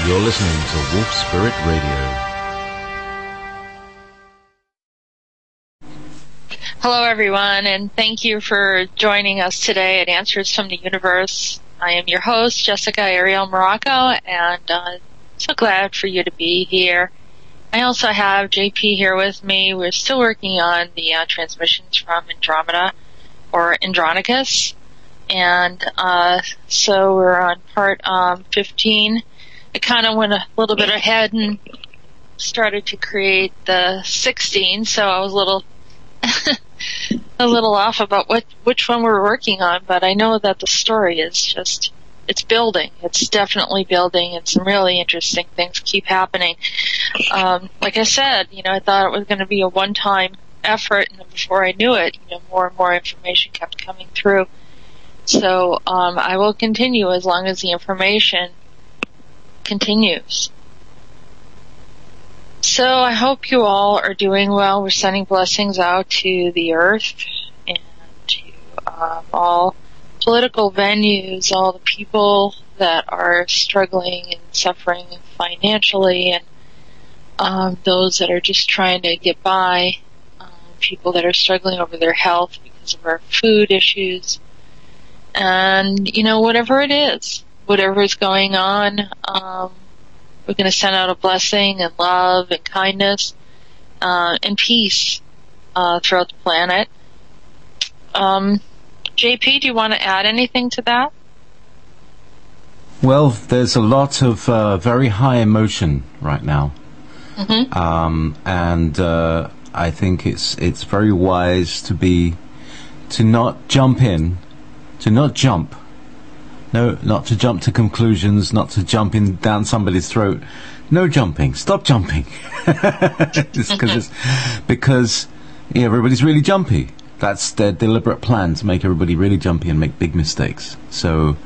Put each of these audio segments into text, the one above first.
You're listening to Wolf Spirit Radio. Hello, everyone, and thank you for joining us today at Answers from the Universe. I am your host, Jessica Ariel Morocco, and so glad for you to be here. I also have JP here with me. We're still working on the transmissions from Andromeda, or Andronicus, and so we're on part 15. I kind of went a little bit ahead and started to create the 16, so I was a little off about which one we're working on, but I know that the story is just, it's building. It's definitely building, and some really interesting things keep happening. Like I said, I thought it was going to be a one-time effort, and then before I knew it, more and more information kept coming through. So I will continue as long as the information continues. So I hope you all are doing well. We're sending blessings out to the earth and to all political venues, all the people that are struggling and suffering financially, and those that are just trying to get by, people that are struggling over their health because of our food issues, and whatever it is, whatever is going on, we're going to send out a blessing and love and kindness and peace throughout the planet. JP, do you want to add anything to that? Well, there's a lot of very high emotion right now. Mm-hmm. And I think it's very wise to not jump in, to not jump. No, not to jump to conclusions, not to jump in down somebody's throat. No jumping. Stop jumping. Because everybody's really jumpy. That's their deliberate plan, to make everybody really jumpy and make big mistakes. So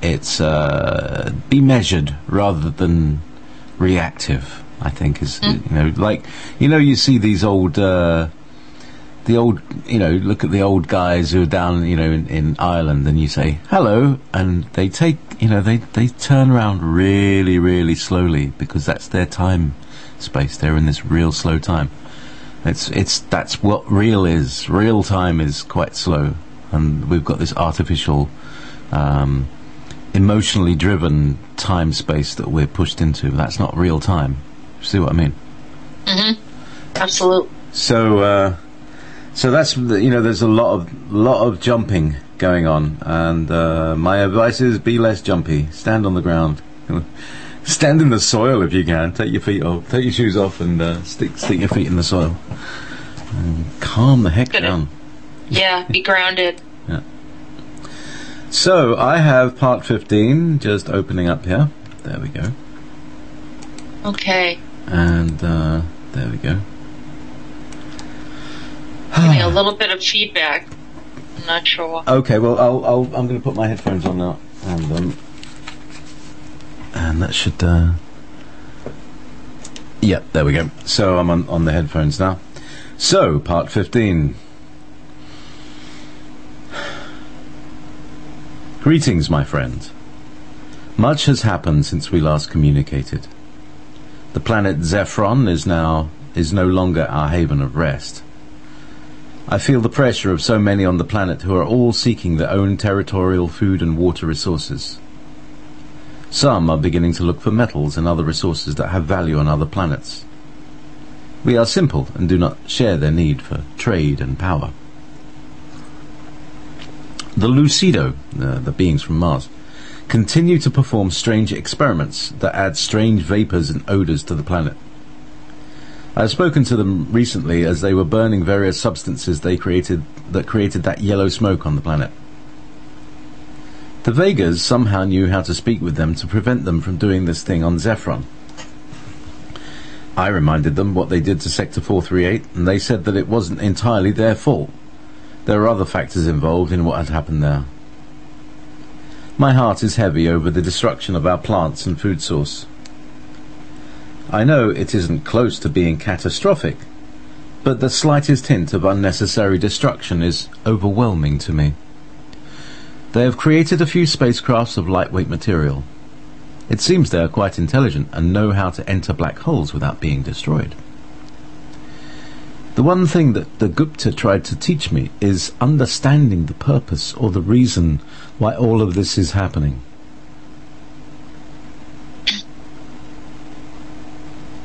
it's be measured rather than reactive, I think, is you see these old look at the old guys who are down, in Ireland, and you say hello, and they take, they turn around really, really slowly, because that's their time space. They're in this real slow time. That's what real is. Real time is quite slow, and we've got this artificial, emotionally driven time space that we're pushed into. That's not real time. See what I mean? Mm-hmm. Absolutely. So that's there's a lot of jumping going on, and my advice is be less jumpy. Stand on the ground, stand in the soil if you can. Take your feet off, take your shoes off, and stick your feet in the soil. And calm the heck down. Yeah, be grounded. Yeah. So I have part 15 just opening up here. There we go. Okay. And there we go. Giving a little bit of feedback. I'm not sure. Okay, well, I'm going to put my headphones on now, and that should. Yeah, there we go. So I'm on the headphones now. So part 15. Greetings, my friend. Much has happened since we last communicated. The planet Zephron is no longer our haven of rest. I feel the pressure of so many on the planet who are all seeking their own territorial food and water resources. Some are beginning to look for metals and other resources that have value on other planets. We are simple and do not share their need for trade and power. The Lucido, the beings from Mars, continue to perform strange experiments that add strange vapors and odors to the planet. I have spoken to them recently as they were burning various substances that created that yellow smoke on the planet. The Vegas somehow knew how to speak with them to prevent them from doing this thing on Zephron. I reminded them what they did to Sector 438, and they said that it wasn't entirely their fault. There are other factors involved in what had happened there. My heart is heavy over the destruction of our plants and food source. I know it isn't close to being catastrophic, but the slightest hint of unnecessary destruction is overwhelming to me. They have created a few spacecrafts of lightweight material. It seems they are quite intelligent and know how to enter black holes without being destroyed. The one thing that the Gupta tried to teach me is understanding the purpose or the reason why all of this is happening.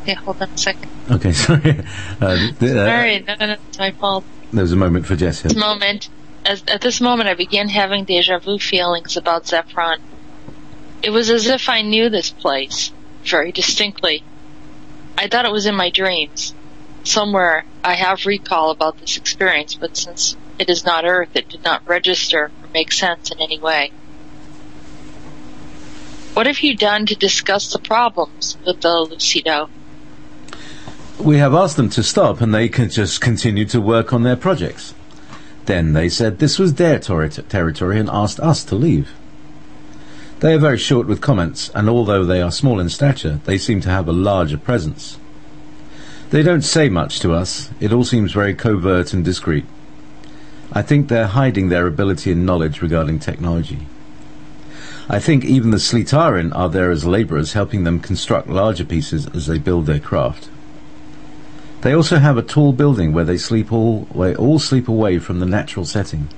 Yeah, hold on a second. Okay, sorry. Sorry, no, it's my fault. There was a moment for Jess here. At this moment, I began having deja vu feelings about Zephron. It was as if I knew this place very distinctly. I thought it was in my dreams. Somewhere I have recall about this experience, but since it is not Earth, it did not register or make sense in any way. What have you done to discuss the problems with the Lucido? We have asked them to stop and they can just continue to work on their projects. Then they said this was their territory and asked us to leave. They are very short with comments, and although they are small in stature, they seem to have a larger presence. They don't say much to us. It all seems very covert and discreet. I think they're hiding their ability and knowledge regarding technology. I think even the Slitarin are there as labourers, helping them construct larger pieces as they build their craft. They also have a tall building where they all sleep away from the natural setting.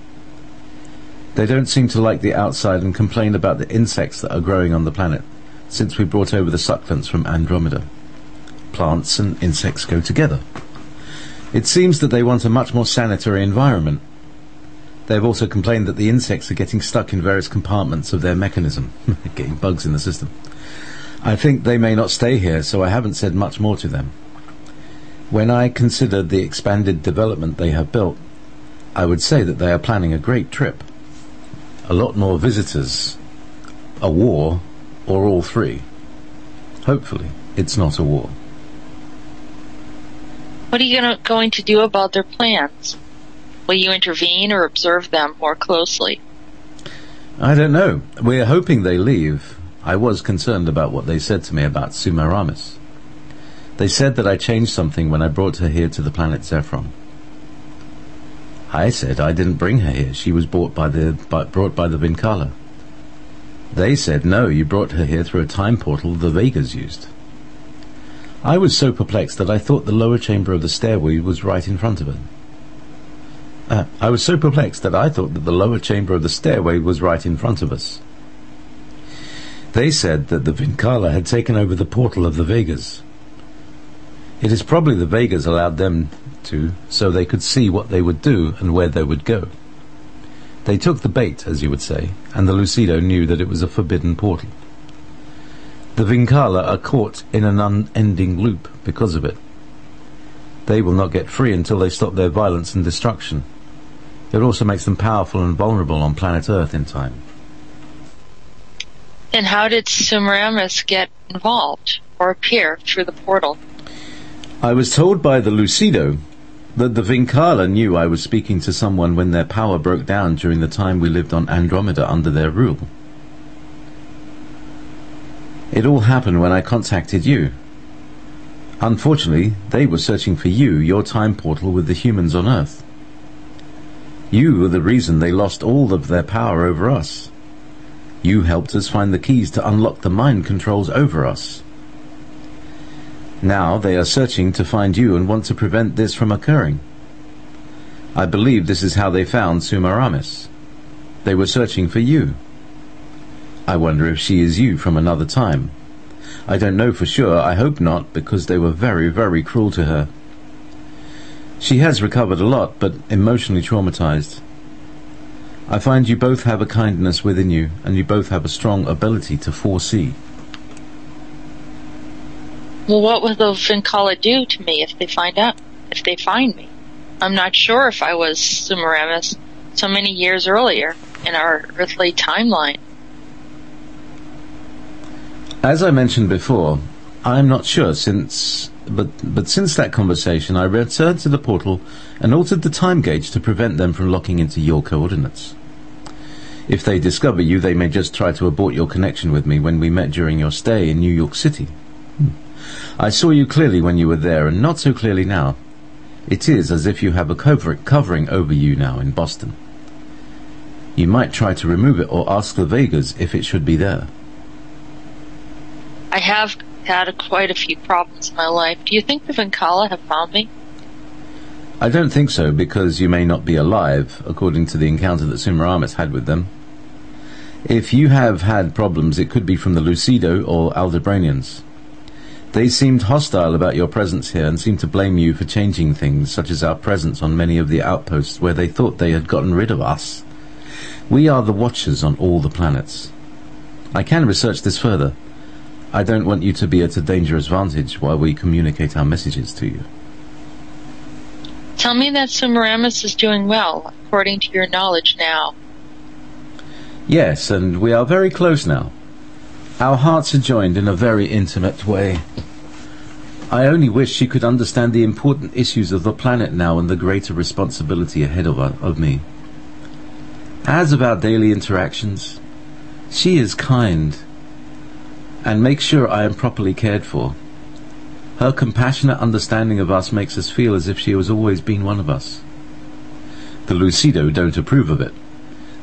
They don't seem to like the outside and complain about the insects that are growing on the planet, since we brought over the succulents from Andromeda. Plants and insects go together. It seems that they want a much more sanitary environment. They have also complained that the insects are getting stuck in various compartments of their mechanism, getting bugs in the system. I think they may not stay here, so I haven't said much more to them. When I consider the expanded development they have built, I would say that they are planning a great trip. A lot more visitors, a war, or all three. Hopefully, it's not a war. What are you going to do about their plans? Will you intervene or observe them more closely? I don't know. We're hoping they leave. I was concerned about what they said to me about Sumeramis. They said that I changed something when I brought her here to the planet Zephron. I said I didn't bring her here. She was brought by the Vinkala. They said, no, you brought her here through a time portal the Vegas used. I was so perplexed that I thought the lower chamber of the stairway was right in front of her. I was so perplexed that I thought that the lower chamber of the stairway was right in front of us. They said that the Vinkala had taken over the portal of the Vegas. It is probably the Vegas allowed them to, so they could see what they would do and where they would go. They took the bait, as you would say, and the Lucido knew that it was a forbidden portal. The Vinkala are caught in an unending loop because of it. They will not get free until they stop their violence and destruction. It also makes them powerful and vulnerable on planet Earth in time. And how did Sumeramis get involved or appear through the portal? I was told by the Lucido that the Vinkala knew I was speaking to someone when their power broke down during the time we lived on Andromeda under their rule. It all happened when I contacted you. Unfortunately, they were searching for you, your time portal with the humans on Earth. You were the reason they lost all of their power over us. You helped us find the keys to unlock the mind controls over us. Now they are searching to find you and want to prevent this from occurring. I believe this is how they found Sumeramis. They were searching for you. I wonder if she is you from another time. I don't know for sure. I hope not, because they were very, very cruel to her. She has recovered a lot, but emotionally traumatized. I find you both have a kindness within you, and you both have a strong ability to foresee. Well, what will the Vinkala do to me if they find me? I'm not sure if I was Sumeramis so many years earlier in our earthly timeline. As I mentioned before, I'm not sure but since that conversation I returned to the portal and altered the time gauge to prevent them from locking into your coordinates. If they discover you, they may just try to abort your connection with me when we met during your stay in New York City. I saw you clearly when you were there, and not so clearly now. It is as if you have a covering over you now in Boston. You might try to remove it or ask the Vegas if it should be there. have had quite a few problems in my life. Do you think the Vinkala have found me? I don't think so, because you may not be alive, according to the encounter that Sumeramis had with them. If you have had problems, it could be from the Lucido or Aldebranians. They seemed hostile about your presence here and seemed to blame you for changing things, such as our presence on many of the outposts where they thought they had gotten rid of us. We are the Watchers on all the planets. I can research this further. I don't want you to be at a dangerous vantage while we communicate our messages to you. Tell me that Sumeramis is doing well, according to your knowledge now. Yes, and we are very close now. Our hearts are joined in a very intimate way. I only wish she could understand the important issues of the planet now and the greater responsibility ahead of me. As of our daily interactions, she is kind and makes sure I am properly cared for. Her compassionate understanding of us makes us feel as if she has always been one of us. The Lucido don't approve of it.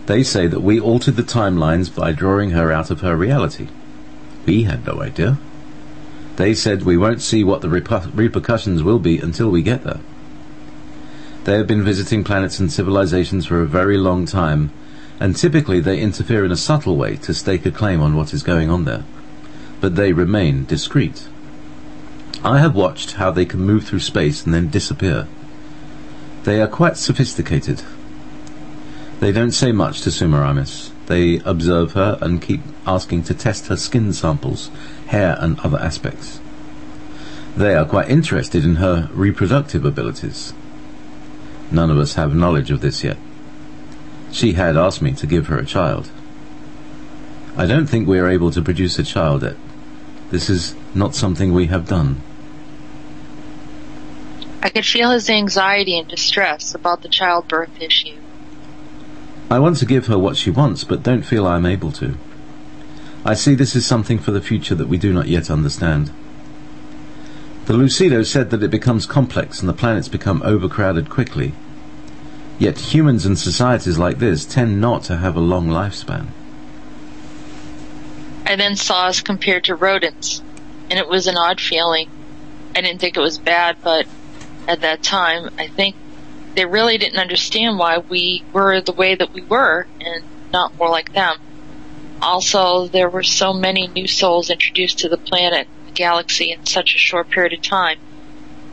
They say that we altered the timelines by drawing her out of her reality. We had no idea. They said we won't see what the repercussions will be until we get there. They have been visiting planets and civilizations for a very long time, and typically they interfere in a subtle way to stake a claim on what is going on there. But they remain discreet. I have watched how they can move through space and then disappear. They are quite sophisticated. They don't say much to Sumeramis. They observe her and keep asking to test her skin samples, hair and other aspects. They are quite interested in her reproductive abilities. None of us have knowledge of this yet. She had asked me to give her a child. I don't think we are able to produce a child yet. This is not something we have done. I could feel his anxiety and distress about the childbirth issue. I want to give her what she wants, but don't feel I am able to. I see this is something for the future that we do not yet understand. The Lucido said that it becomes complex and the planets become overcrowded quickly. Yet humans and societies like this tend not to have a long lifespan. I then saw us compared to rodents, and it was an odd feeling. I didn't think it was bad, but at that time, I think they really didn't understand why we were the way that we were and not more like them. Also, there were so many new souls introduced to the planet, the galaxy, in such a short period of time.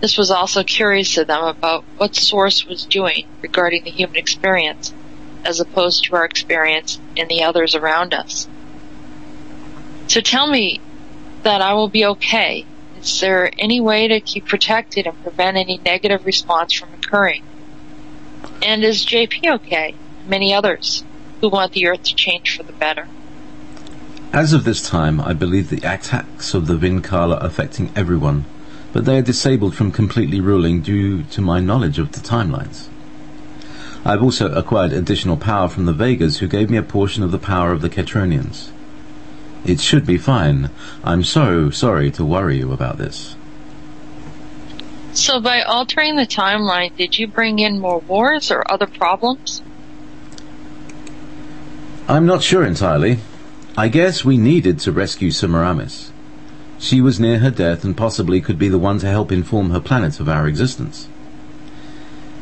This was also curious to them about what Source was doing regarding the human experience, as opposed to our experience and the others around us. So tell me that I will be okay. Is there any way to keep protected and prevent any negative response from occurring? And is JP okay? Many others who want the Earth to change for the better. As of this time, I believe the attacks of the Vinkala are affecting everyone, but they are disabled from completely ruling due to my knowledge of the timelines. I've also acquired additional power from the Vegas, who gave me a portion of the power of the Ketronians. It should be fine. I'm so sorry to worry you about this. So by altering the timeline, did you bring in more wars or other problems? I'm not sure entirely. I guess we needed to rescue Sumeramis. She was near her death and possibly could be the one to help inform her planet of our existence.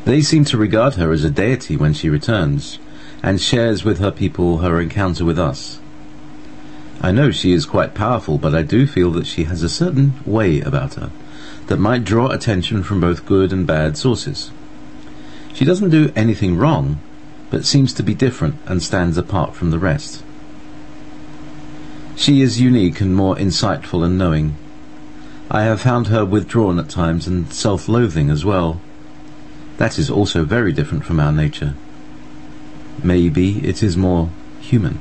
They seem to regard her as a deity when she returns, and shares with her people her encounter with us. I know she is quite powerful, but I do feel that she has a certain way about her that might draw attention from both good and bad sources. She doesn't do anything wrong, but seems to be different and stands apart from the rest. She is unique and more insightful and knowing. I have found her withdrawn at times and self-loathing as well. That is also very different from our nature. Maybe it is more human.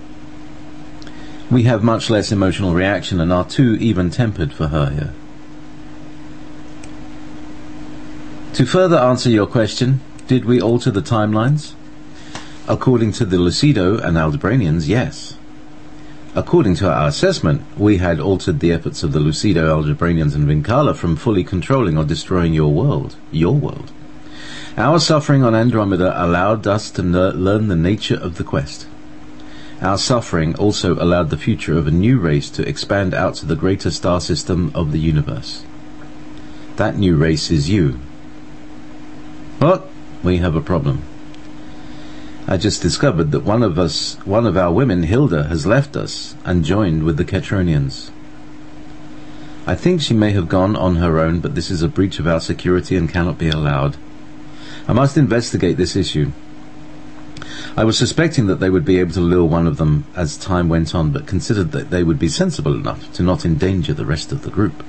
We have much less emotional reaction and are too even-tempered for her here. To further answer your question, did we alter the timelines? According to the Lucido and Aldebranians, yes. According to our assessment, we had altered the efforts of the Lucido, Aldebranians and Vinkala from fully controlling or destroying your world. Our suffering on Andromeda allowed us to learn the nature of the quest. Our suffering also allowed the future of a new race to expand out to the greater star system of the universe. That new race is you. But we have a problem. I just discovered that one of our women, Hilda, has left us and joined with the Ketronians. I think she may have gone on her own, but this is a breach of our security and cannot be allowed. I must investigate this issue. I was suspecting that they would be able to lure one of them as time went on, but considered that they would be sensible enough to not endanger the rest of the group.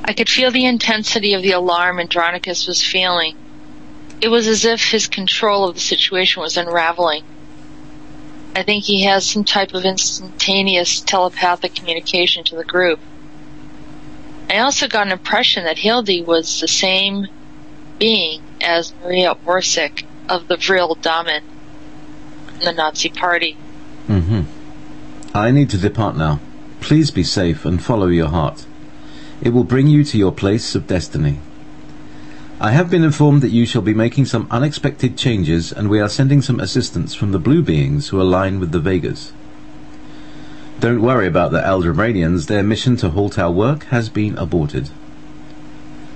I could feel the intensity of the alarm Andronicus was feeling. It was as if his control of the situation was unraveling. I think he has some type of instantaneous telepathic communication to the group. I also got an impression that Hildy was the same being as Maria Orsic of the Vril Damen in the Nazi Party. I need to depart now. Please be safe and follow your heart. It will bring you to your place of destiny. I have been informed that you shall be making some unexpected changes, and we are sending some assistance from the blue beings who align with the Vegas. Don't worry about the Aldebranians. Their mission to halt our work has been aborted.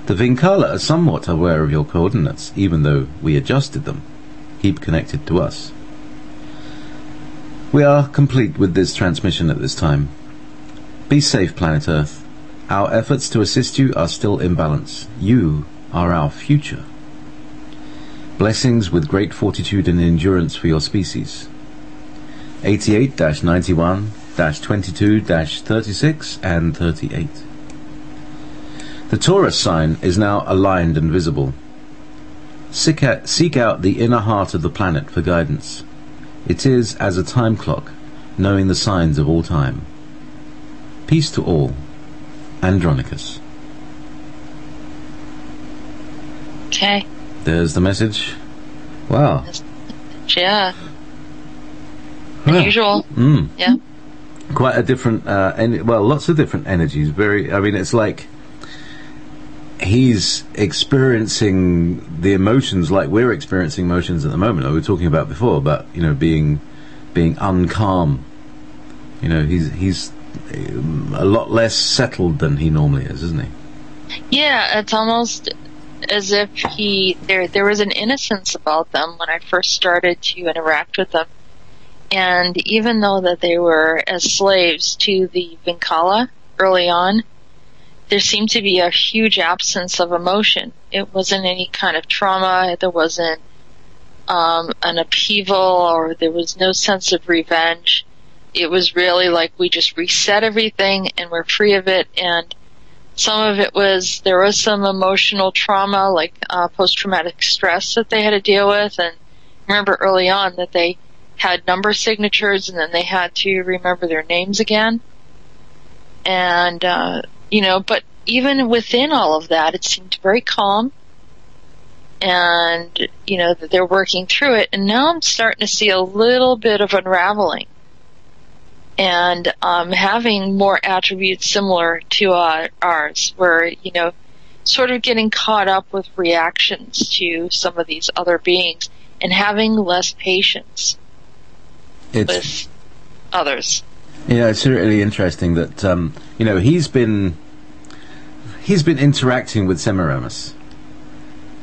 The Vinkala are somewhat aware of your coordinates, even though we adjusted them. Keep connected to us. We are complete with this transmission at this time. Be safe, planet Earth. Our efforts to assist you are still in balance. You are our future. Blessings with great fortitude and endurance for your species. 88-91-22-36 and 38. The Taurus sign is now aligned and visible. Seek out the inner heart of the planet for guidance. It is as a time clock, knowing the signs of all time. Peace to all. Andronicus. Okay. There's the message. Wow. Yeah. Unusual. Yeah. Quite a different, lots of different energies. It's like he's experiencing the emotions like we're experiencing emotions at the moment. We were talking about before, about being uncalm. He's a lot less settled than he normally is, isn't he? Yeah, it's almost as if there was an innocence about them when I first started to interact with them. And even though that they were as slaves to the Vinkala early on, there seemed to be a huge absence of emotion. It wasn't any kind of trauma. There wasn't an upheaval, or there was no sense of revenge. It was really like we just reset everything and we're free of it. And some of it was, there was some emotional trauma, like post-traumatic stress that they had to deal with. And remember early on that they had number signatures and then they had to remember their names again. And, but even within all of that, it seemed very calm. And, that they're working through it. And now I'm starting to see a little bit of unraveling. And having more attributes similar to ours, where, sort of getting caught up with reactions to some of these other beings and having less patience with others. Yeah, it's really interesting that, he's been interacting with Sumeramis.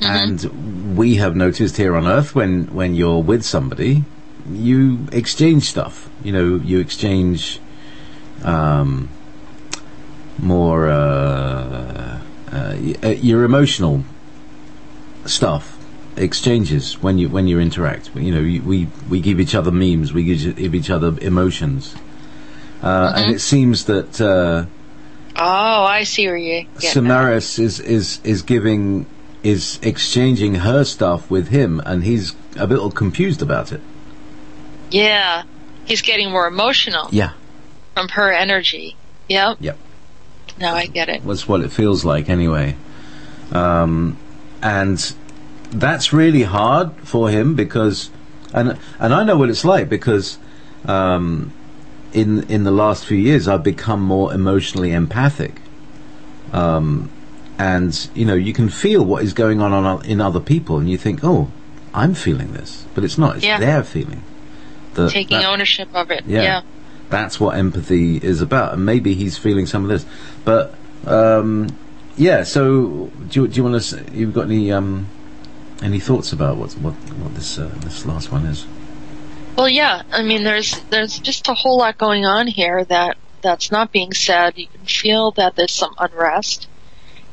And we have noticed here on Earth, when you're with somebody, you exchange stuff. You exchange more your emotional stuff exchanges when you interact. We give each other memes, we give each other emotions, and it seems that I see where you get Sumeramis is exchanging her stuff with him, and he's a little confused about it. Yeah, he's getting more emotional. Yeah, from her energy. Yep. Now I get it. That's what it feels like, anyway. And that's really hard for him because, and I know what it's like because, in the last few years I've become more emotionally empathic. And you can feel what is going on in other people, and you think, oh, I'm feeling this, but it's not. It's their feeling. taking ownership of it. Yeah. That's what empathy is about, and maybe he's feeling some of this. But so do you want to? You've got any thoughts about what this last one is? Well, yeah. I mean, there's just a whole lot going on here that's not being said. You can feel that there's some unrest.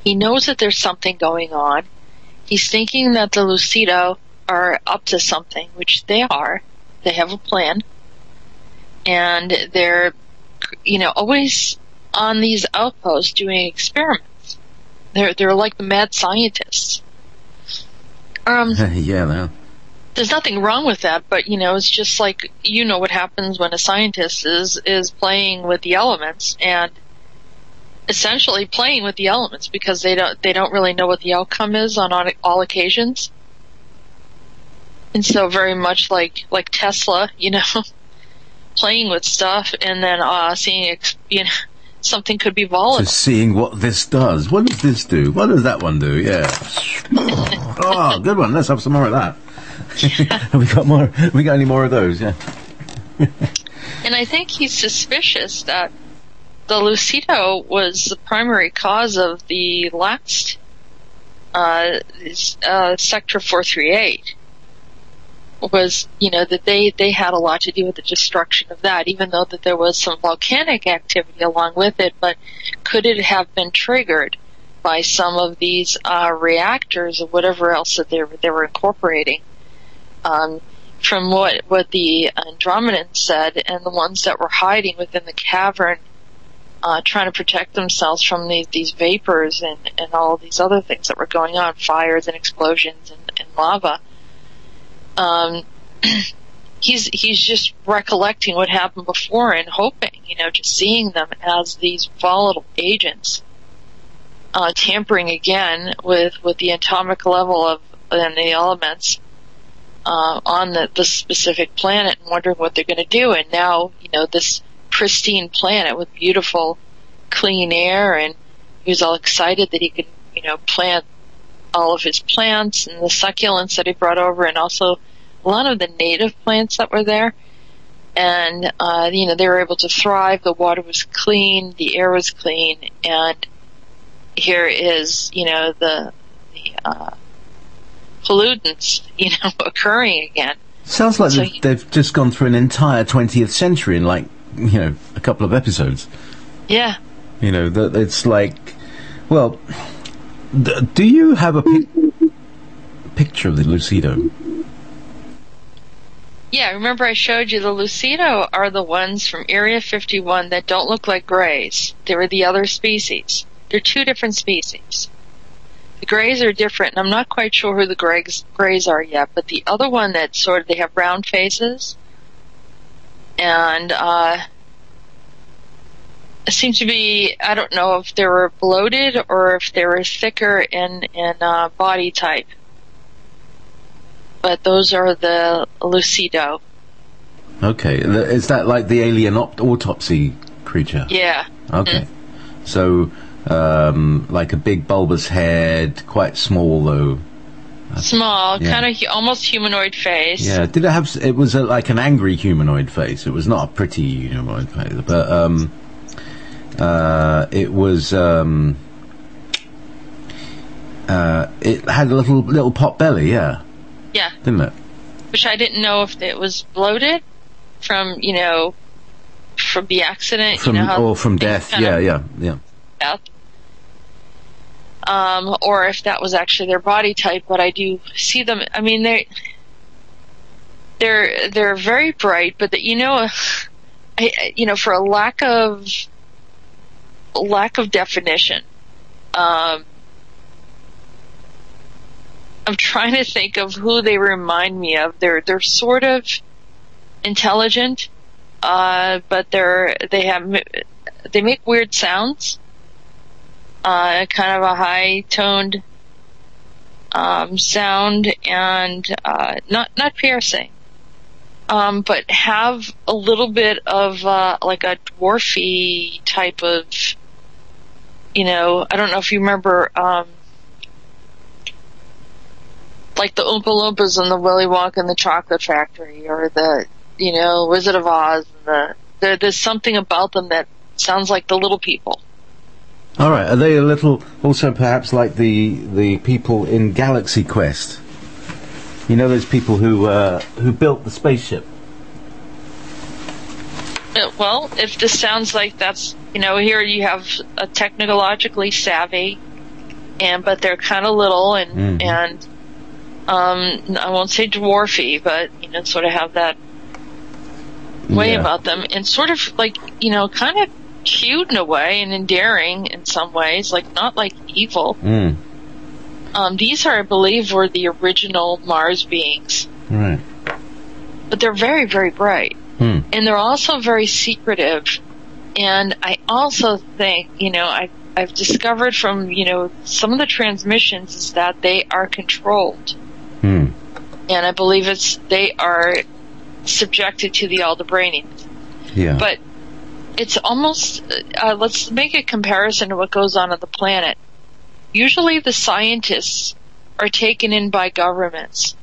He knows that there's something going on. He's thinking that the Lucido are up to something, which they are. They have a plan. And they're, always on these outposts doing experiments. They're like the mad scientists. Yeah, they are. There's nothing wrong with that, but it's just like what happens when a scientist is playing with the elements, and essentially playing with the elements because they don't really know what the outcome is on all occasions. And so very much like Tesla, playing with stuff and then seeing something could be volatile. So seeing what this does. What does this do? What does that one do? Yeah. Oh, good one. Let's have some more of that. We got any more of those? Yeah. And I think he's suspicious that the Lucido was the primary cause of the last Sector 438. Was, that they had a lot to do with the destruction of that, even though that there was some volcanic activity along with it. But could it have been triggered by some of these reactors or whatever else that they were incorporating? From what the Andromedans said, and the ones that were hiding within the cavern, trying to protect themselves from these vapors and all these other things that were going on, fires and explosions and lava. He's just recollecting what happened before and hoping, just seeing them as these volatile agents, tampering again with the atomic level and the elements, on the specific planet, and wondering what they're going to do. And now, this pristine planet with beautiful, clean air, and he was all excited that he could, plant all of his plants and the succulents that he brought over, and also a lot of the native plants that were there. And, they were able to thrive. The water was clean, the air was clean, and here is, the pollutants, occurring again. Sounds like they've just gone through an entire 20th century in a couple of episodes. Yeah. That it's like, well, do you have a picture of the Lucido? Yeah, remember I showed you the Lucido are the ones from Area 51 that don't look like Greys. They were the other species. They're two different species. The Greys are different, and I'm not quite sure who the Greys are yet, but the other one that they have round faces, and it seems to be, I don't know if they were bloated or if they were thicker in body type. But those are the Lucido. Okay, is that like the alien autopsy creature? Yeah. Okay. Mm-hmm. So, like a big bulbous head, quite small though. Small, yeah. Kind of almost humanoid face. Yeah, did it have, it was like an angry humanoid face. It was not a pretty humanoid face, but it was, it had a little pot belly, yeah. Yeah. Didn't it? Which I didn't know if it was bloated from, from the accident. Or from death, yeah. Death. Or if that was actually their body type, but I do see them. I mean, they're very bright, but for a lack of definition, I'm trying to think of who they remind me of. They're sort of intelligent, but they make weird sounds. Kind of a high-toned sound, and not piercing, but have a little bit of like a dwarfy type of, I don't know if you remember, like the Oompa Loompas in the Willy Wonka and the Chocolate Factory, or the Wizard of Oz. There's something about them that sounds like the little people. All right. Are they a little, also perhaps like the people in Galaxy Quest? You know those people who built the spaceship? Well, if this sounds like that's, here you have a technologically savvy, but they're kind of little and I won't say dwarfy, but sort of have that way about them, and sort of like kind of cute in a way and endearing in some ways, like not like evil. These are, I believe, were the original Mars beings, right? But they're very, very bright, and they're also very secretive. And I also think, I've discovered from some of the transmissions is that they are controlled, and I believe they are subjected to the Aldebranians. Yeah, but it's almost let's make a comparison to what goes on the planet. Usually the scientists are taken in by governments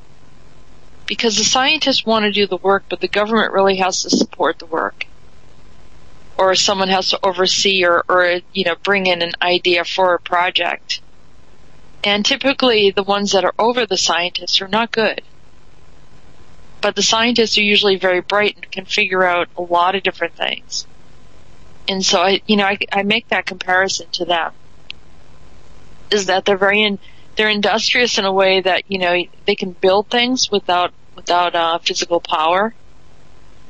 because the scientists want to do the work, but the government really has to support the work, or someone has to oversee or bring in an idea for a project. And typically the ones that are over the scientists are not good. But the scientists are usually very bright and can figure out a lot of different things. And so I make that comparison to them. Is that they're industrious in a way that they can build things without physical power.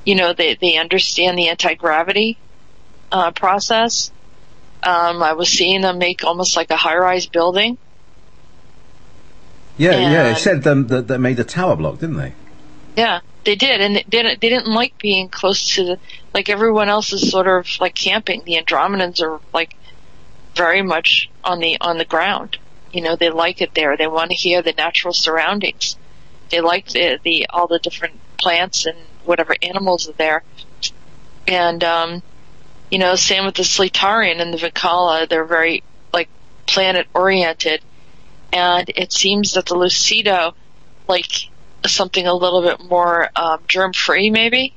They understand the anti-gravity process. I was seeing them make almost like a high-rise building. Yeah. It said that they made a tower block, didn't they? Yeah, they did, and they didn't like being close to like everyone else is sort of like camping. The Andromedans are like very much on the ground. They like it there. They want to hear the natural surroundings. They like the all the different plants and whatever animals are there. And same with the Sletarian and the Vicala. They're very like planet oriented, and it seems that the Lucido like something a little bit more germ free, maybe.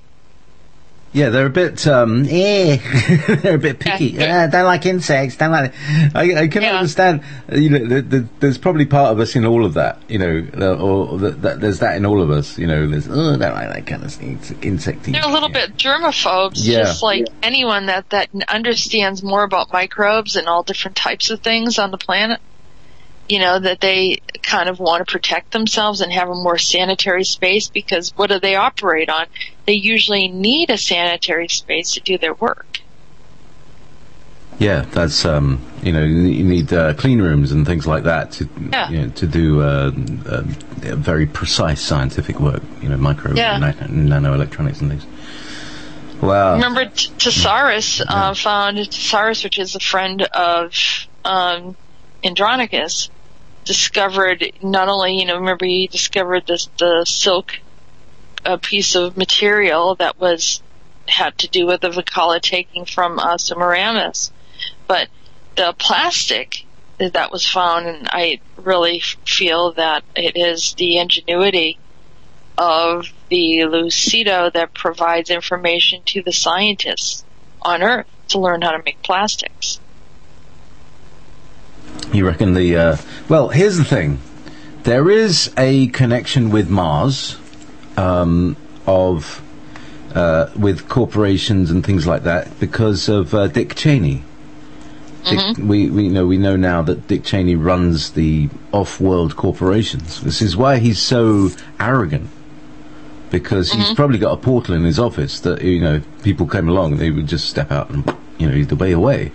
Yeah, they're a bit, they're a bit picky. Don't like insects, don't like it. I can understand, there's probably part of us in all of that, or there's that in all of us, there's, I don't like that kind of insecty. They're a little bit germaphobes, just like anyone that understands more about microbes and all different types of things on the planet. That they kind of want to protect themselves and have a more sanitary space, because what do they operate on? They usually need a sanitary space to do their work. Yeah, that's, you need clean rooms and things like that to do very precise scientific work, micro nanoelectronics and things. Wow. Remember Thesaurus, found Thesaurus, which is a friend of Andronicus, discovered not only, remember he discovered the silk piece of material that had to do with the Vicala taking from Sumeramis, but the plastic that was found, and I really feel that it is the ingenuity of the Lucido that provides information to the scientists on Earth to learn how to make plastics. You reckon well, here's the thing. There is a connection with Mars, with corporations and things like that because of Dick Cheney. We know now that Dick Cheney runs the off-world corporations. This is why he's so arrogant, because he's probably got a portal in his office that if people came along, they would just step out and either way away.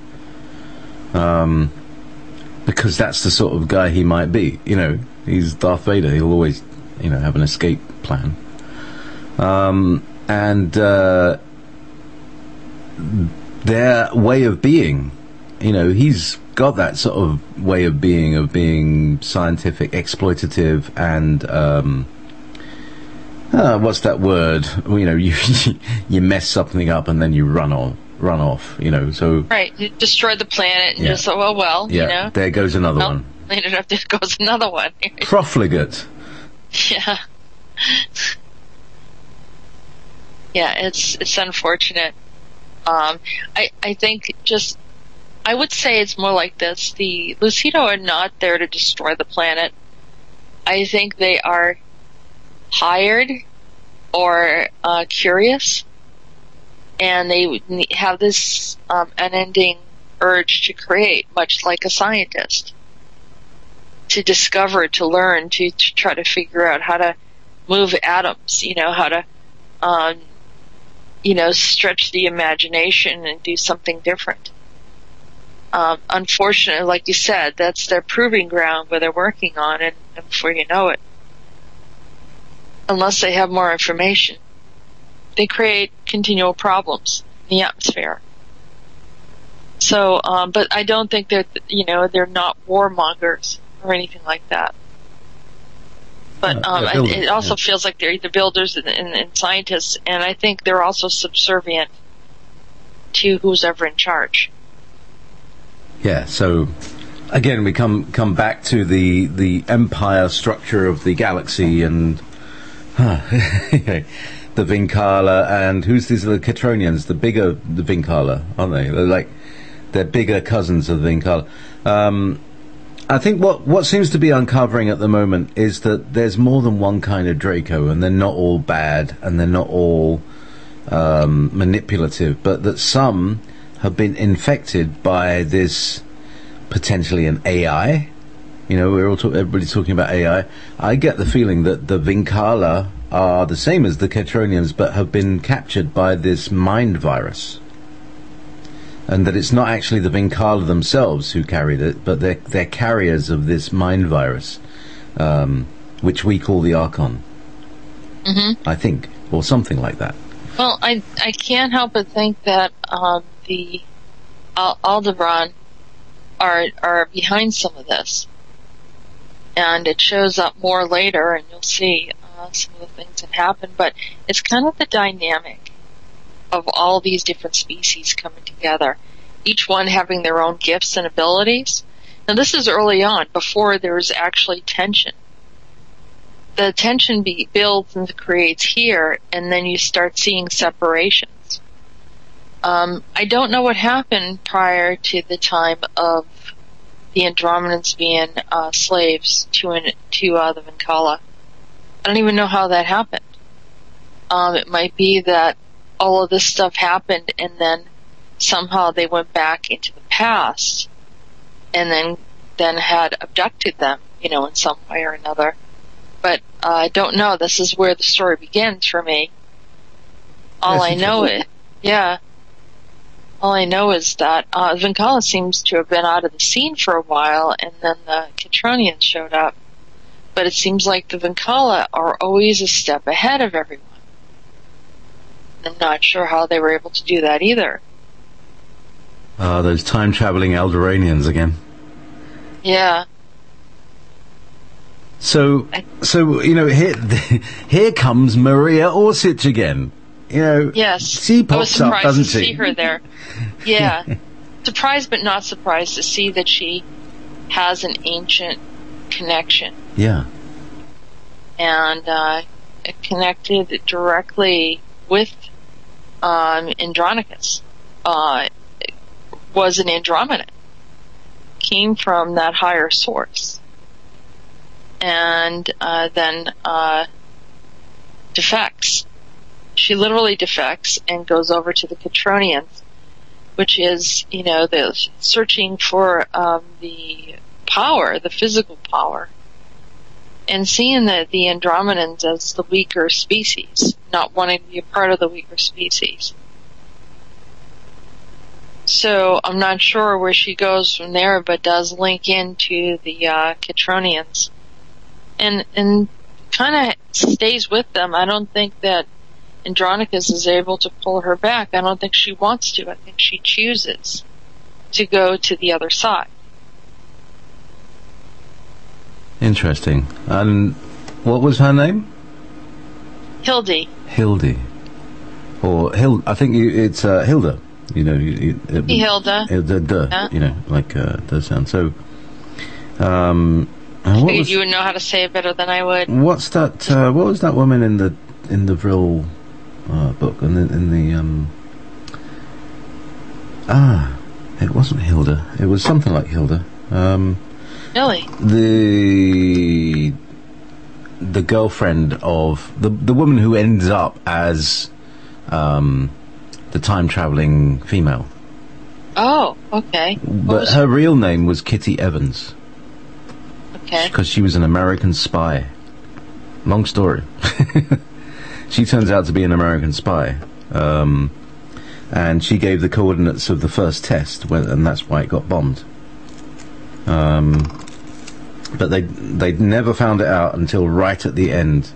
Because that's the sort of guy he might be. He's Darth Vader. He'll always, have an escape plan. And their way of being, he's got that sort of way of being scientific, exploitative, and what's that word? You mess something up and then you run off. So right, you destroy the planet and just there goes another one. Later enough, there goes another one. Profligate. Yeah. Yeah, it's unfortunate. I think I would say it's more like this. The Lucido are not there to destroy the planet. I think they are hired or curious, and they have this unending urge to create, much like a scientist, to discover, to learn, to try to figure out how to move atoms, how to stretch the imagination and do something different. Unfortunately, like you said, that's their proving ground where they're working on, and before you know it, unless they have more information, they create continual problems in the atmosphere. So, but I don't think they're not warmongers or anything like that. But it also feels like they're either builders and scientists, and I think they're also subservient to who's ever in charge. Yeah, so again we come back to the empire structure of the galaxy, and the Vincala, and who's these, the Catronians, the Vincala, aren't they? They're bigger cousins of the Vincala. I think what seems to be uncovering at the moment is that there's more than one kind of Draco, and they're not all bad, and they're not all manipulative, but that some have been infected by this, potentially an AI. Everybody's talking about AI. I get the feeling that the Vincala are the same as the Catronians, but have been captured by this mind virus. And that it's not actually the Vincala themselves who carried it, but they're carriers of this mind virus, which we call the Archon. Mm-hmm. I think, or something like that. Well, I can't help but think that the Aldebaran are behind some of this, and it shows up more later, and you'll see some of the things that happen. But it's kind of the dynamic of all these different species coming together, each one having their own gifts and abilities. Now, this is early on, before there's actually tension. The tension builds and creates here, and then you start seeing separations. I don't know what happened prior to the time of the Andromedans being slaves to the Vincala. I don't even know how that happened. It might be that all of this stuff happened, and then somehow they went back into the past, and then had abducted them, in some way or another. But I don't know. This is where the story begins for me. All I know is that Vincala seems to have been out of the scene for a while, and then the Catronians showed up. But it seems like the Vincala are always a step ahead of everyone. I'm not sure how they were able to do that either. Those time-traveling Eldoranians again. Yeah. So here comes Maria Orsich again. Yes. She pops up, doesn't she? I was surprised to see her there. Yeah. Surprised but not surprised to see that she has an ancient connection. Yeah. And it connected directly with Andronicus. Was an Andromedan. Came from that higher source. And then defects. She literally defects and goes over to the Catronians, which is, the searching for the power, the physical power, and seeing the Andromedans as the weaker species, not wanting to be a part of the weaker species. So I'm not sure where she goes from there, but does link into the Catronians, and kind of stays with them. I don't think that Andronicus is able to pull her back. I don't think she wants to. I think she chooses to go to the other side. Interesting. And what was her name? Hildy. Or I think it's Hilda. Hilda. Yeah. Does sound so. I figured you would know how to say it better than I would. What's that? What was that woman in the Vril book? It wasn't Hilda. It was something like Hilda. Really? The girlfriend of the woman who ends up as the time traveling female. Oh, okay. But her real name was Kitty Evans. Okay. Because she was an American spy. Long story. She turns out to be an American spy. And she gave the coordinates of the first test, and that's why it got bombed. But they never found it out until right at the end,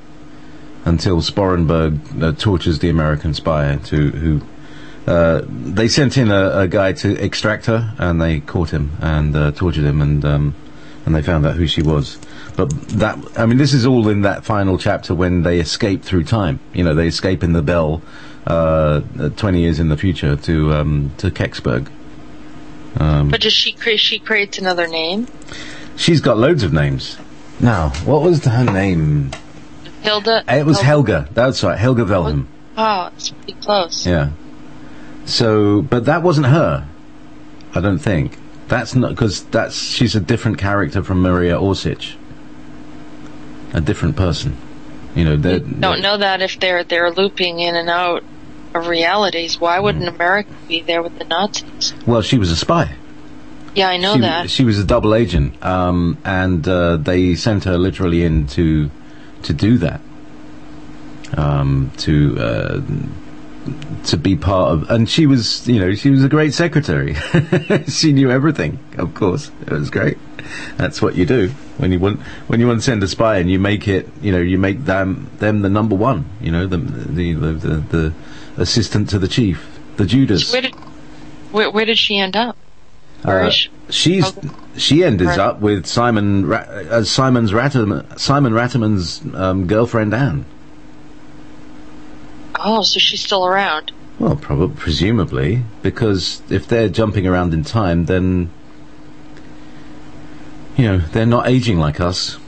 until Sporenberg tortures the American spy they sent in a guy to extract her, and they caught him and tortured him, and they found out who she was. But this is all in that final chapter when they escape through time. They escape in the Bell 20 years in the future to Kecksburg. But does she creates another name? She's got loads of names. Now, what was her name? Hilda? It was Helga. That's right, Helga Wilhelm. Oh, it's pretty close. Yeah. So, but that wasn't her, I don't think. That's not, because she's a different character from Maria Orsic. A different person. You don't know that if they're looping in and out of realities. Why wouldn't America be there with the Nazis? Well, she was a spy. Yeah, I know that. She was a double agent, and they sent her literally in to do that. To be part of, and she was a great secretary. She knew everything, of course. It was great. That's what you do when you want to send a spy, and you make it, you make them the number one, the assistant to the chief, the Judas. Where did she end up? Where is she? She ended up with Simon Ratterman's girlfriend Anne. Oh, so she's still around? Well, presumably, because if they're jumping around in time, then they're not aging like us.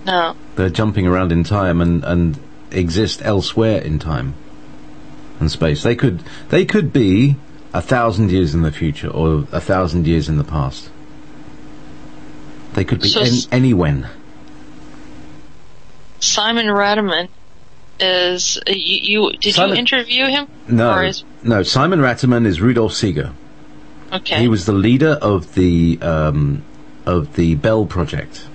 No, they're jumping around in time and exist elsewhere in time and space. They could be 1,000 years in the future or 1,000 years in the past. They could be anywhen. Simon Ratterman is did you interview him? No, Simon Ratterman is Rudolf Seeger. Okay. He was the leader of the Bell Project.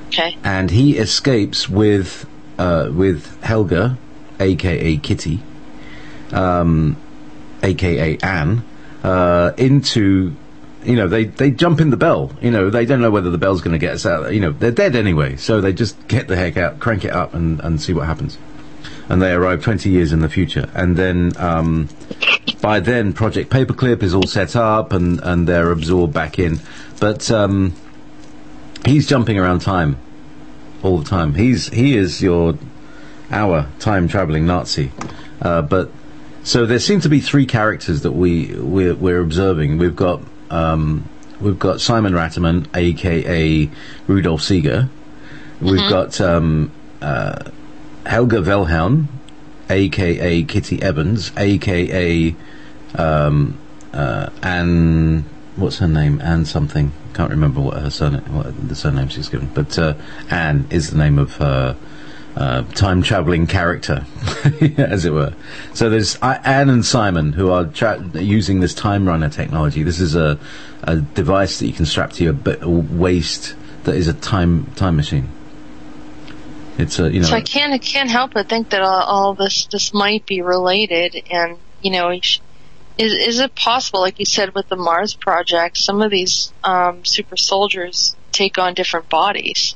Okay. And he escapes with Helga, aka Kitty, aka Anne, into, they jump in the Bell. They don't know whether the Bell's going to get us out. They're dead anyway, so they just get the heck out, crank it up, and see what happens. And they arrive 20 years in the future. And then, by then, Project Paperclip is all set up, and they're absorbed back in. But he's jumping around time all the time. He is our time-traveling Nazi. So there seem to be three characters that we're observing. We've got Simon Ratterman, aka Rudolf Seeger. We've got Helga Wilhelm, aka Kitty Evans, aka Anne. What's her name? Anne something. Can't remember what the surname she's given. But Anne is the name of her time-traveling character, as it were. So there's Anne and Simon, who are using this time runner technology. This is a device that you can strap to your waist that is a time machine. It's So I can't help but think that all this might be related, and is it possible, like you said with the Mars project, some of these super soldiers take on different bodies?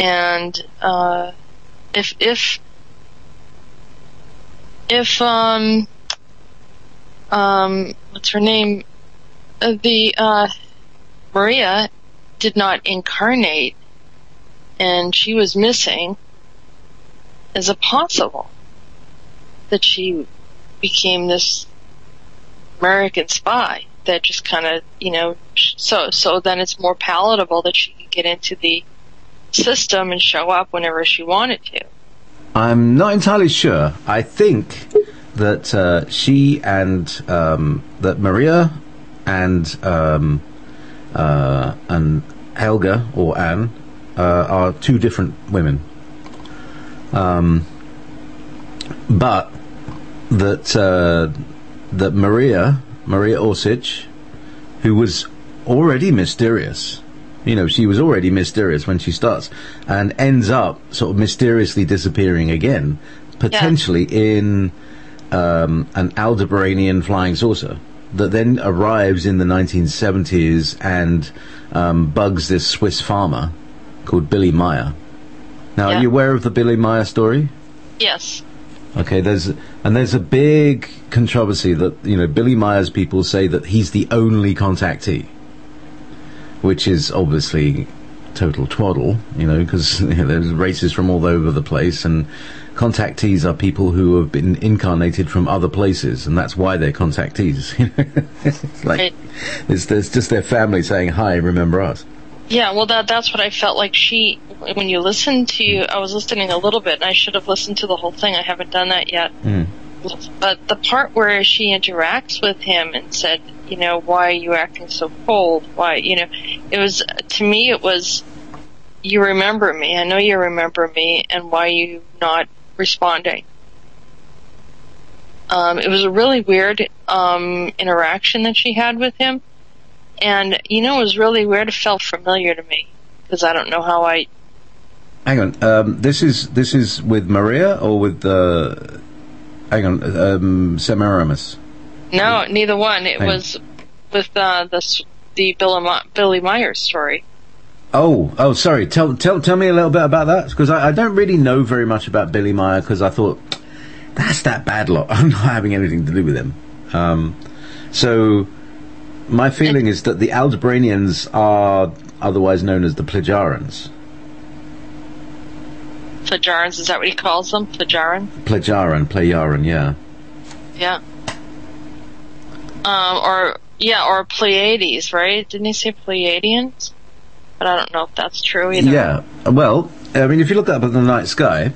And if what's her name? Maria did not incarnate, and she was missing. Is it possible that she became this American spy that just kind of, so then it's more palatable that she could get into the system and show up whenever she wanted to? I'm not entirely sure. I think that she and that Maria and Helga or Anne are two different women, but that Maria Orsic, who was already mysterious. She was already mysterious when she starts, and ends up sort of mysteriously disappearing again, potentially in an Aldebaranian flying saucer that then arrives in the 1970s and bugs this Swiss farmer called Billy Meyer. Now, are you aware of the Billy Meyer story? Yes. Okay, there's a big controversy that, Billy Meyer's people say that he's the only contactee, which is obviously total twaddle, because there's races from all over the place, and contactees are people who have been incarnated from other places, and that's why they're contactees. It's like it's just their family saying, "Hi, remember us." Yeah, well, that's what I felt like when you listen to, I was listening a little bit, and I should have listened to the whole thing. I haven't done that yet. But the part where she interacts with him and said, why are you acting so cold? Why, it was, to me, it was, you remember me. I know you remember me, and why are you not responding? It was a really weird interaction that she had with him. And, it was really weird. It felt familiar to me, because I don't know how I... Hang on, this is with Maria or with Sumeramis? No, neither one. It was with the Billy Myers story. Oh, sorry. Tell me a little bit about that, because I don't really know very much about Billy Meyer, because I thought, that's that bad lot. I'm not having anything to do with him. So my feeling is that the Aldebaranians are otherwise known as the Plejarans. Plejarans, is that what he calls them? Plejaran, yeah. Yeah. Or Pleiades, right? Didn't he say Pleiadians? But I don't know if that's true either. Yeah. Well, I mean, if you look up at the night sky,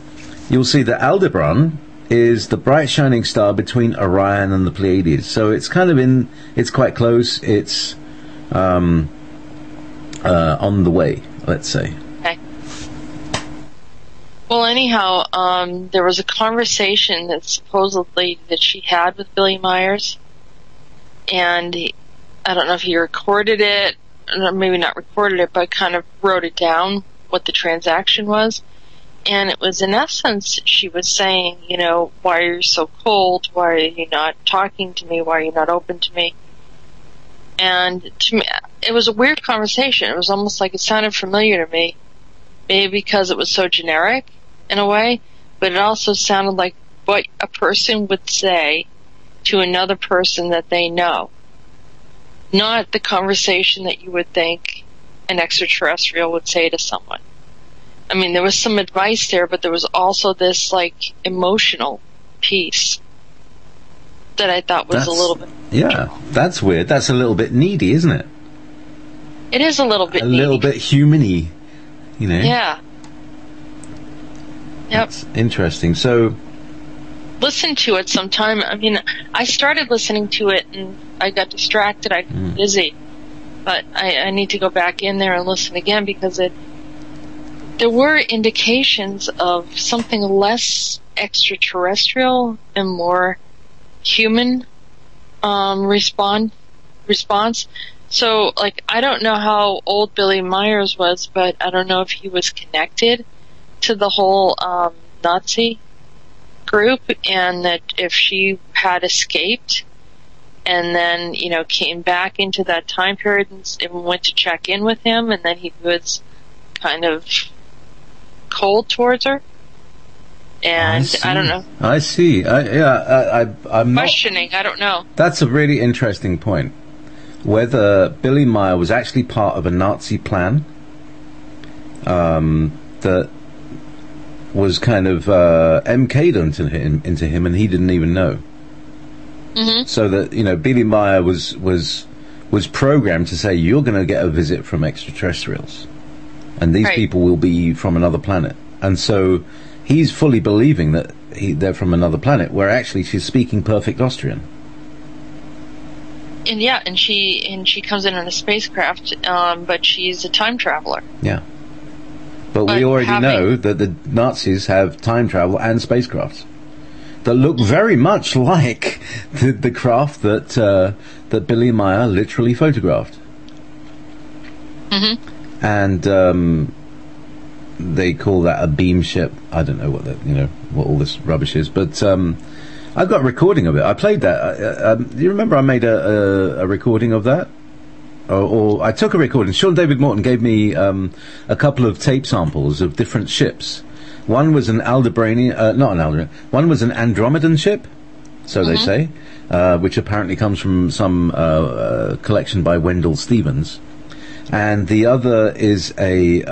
you'll see that Aldebaran is the bright shining star between Orion and the Pleiades. So it's kind of it's quite close. It's on the way, let's say. Okay. Well, anyhow, there was a conversation that supposedly that she had with Billy Myers, and I don't know if he recorded it, or maybe not recorded it, but kind of wrote it down, what the transaction was. And it was, in essence, she was saying, why are you so cold? Why are you not talking to me? Why are you not open to me? And to me, it was a weird conversation. It was almost like it sounded familiar to me, maybe because it was so generic in a way, but it also sounded like what a person would say to another person that they know. Not the conversation that you would think an extraterrestrial would say to someone. I mean, there was some advice there, but there was also this, emotional piece that I thought was a little bit... Yeah, that's weird. That's a little bit needy, isn't it? It is a little bit needy. A little bit human-y, Yeah. Yep. That's interesting. So... Listen to it sometime. I mean, I started listening to it, and I got distracted. I got busy. But I need to go back in there and listen again, because there were indications of something less extraterrestrial and more human response. So, I don't know how old Billy Myers was, but I don't know if he was connected to the whole Nazi group, and that if she had escaped and then, came back into that time period and went to check in with him, and then he was kind of cold towards her, and I don't know. I see. I'm questioning. I don't know. That's a really interesting point. Whether Billy Meyer was actually part of a Nazi plan that was kind of MK'd into him, and he didn't even know. Mm-hmm. So that Billy Meyer was programmed to say, you're going to get a visit from extraterrestrials. And these people will be from another planet. And so he's fully believing that they're from another planet, where actually she's speaking perfect Austrian. And yeah, and she comes in a spacecraft, but she's a time traveler. Yeah. But we already know that the Nazis have time travel and spacecrafts that look very much like the craft that Billy Meyer literally photographed. Mm-hmm. And they call that a beam ship. I don't know what all this rubbish is, but I've got a recording of it. I played that. Do you remember I made a recording of that? Or I took a recording. Sean David Morton gave me a couple of tape samples of different ships. One was an one was an Andromedan ship, so they say, which apparently comes from some collection by Wendell Stevens, and the other is a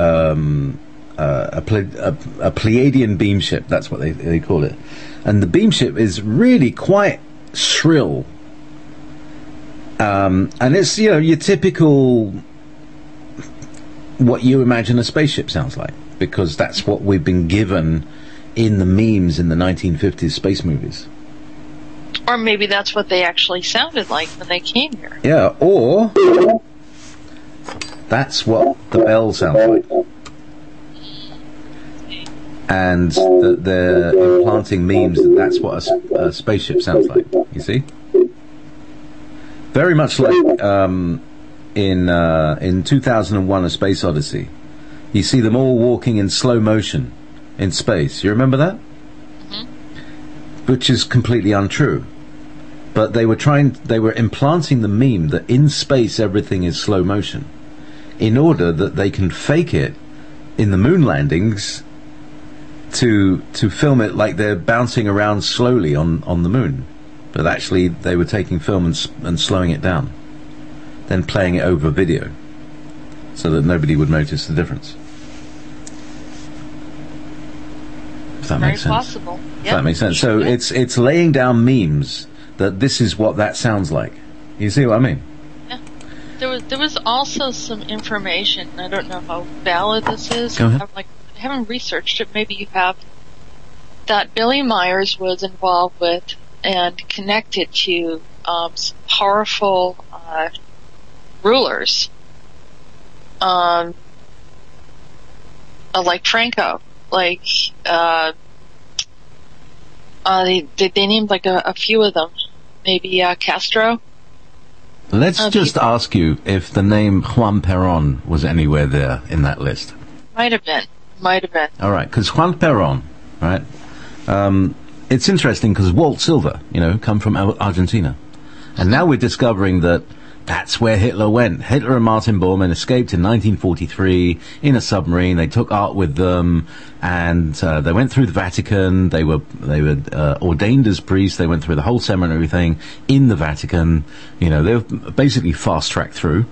Pleiadian beam ship. That's what they call it, and the beam ship is really quite shrill. And it's, your typical what you imagine a spaceship sounds like, because that's what we've been given in the memes in the 1950s space movies. Or maybe that's what they actually sounded like when they came here. Yeah, or that's what the bell sounds like. And they're implanting memes that's what a spaceship sounds like, you see? Very much like in 2001 A Space Odyssey. You see them all walking in slow motion in space. You remember that? Mm-hmm. Which is completely untrue. But they were implanting the meme that in space everything is slow motion, in order that they can fake it in the moon landings to film it like they're bouncing around slowly on the moon. But actually they were taking film and slowing it down, then playing it over video, so that nobody would notice the difference. If that makes sense. Possible. If that makes sense. So it's laying down memes that this is what that sounds like. You see what I mean? Yeah. There was also some information. I don't know how valid this is. Go ahead. I haven't researched it. Maybe you have. That Billy Myers was involved with and connected to some powerful rulers, like Franco, like they named like a few of them, maybe Castro. Let's just ask you if the name Juan Perón was anywhere there in that list. Might have been. All right, because Juan Perón, right? It's interesting because Walt Silver, come from Argentina. And now we're discovering that that's where Hitler went. Hitler and Martin Bormann escaped in 1943 in a submarine. They took art with them, and they went through the Vatican. They were ordained as priests. They went through the whole seminary thing in the Vatican. They were basically fast-tracked through.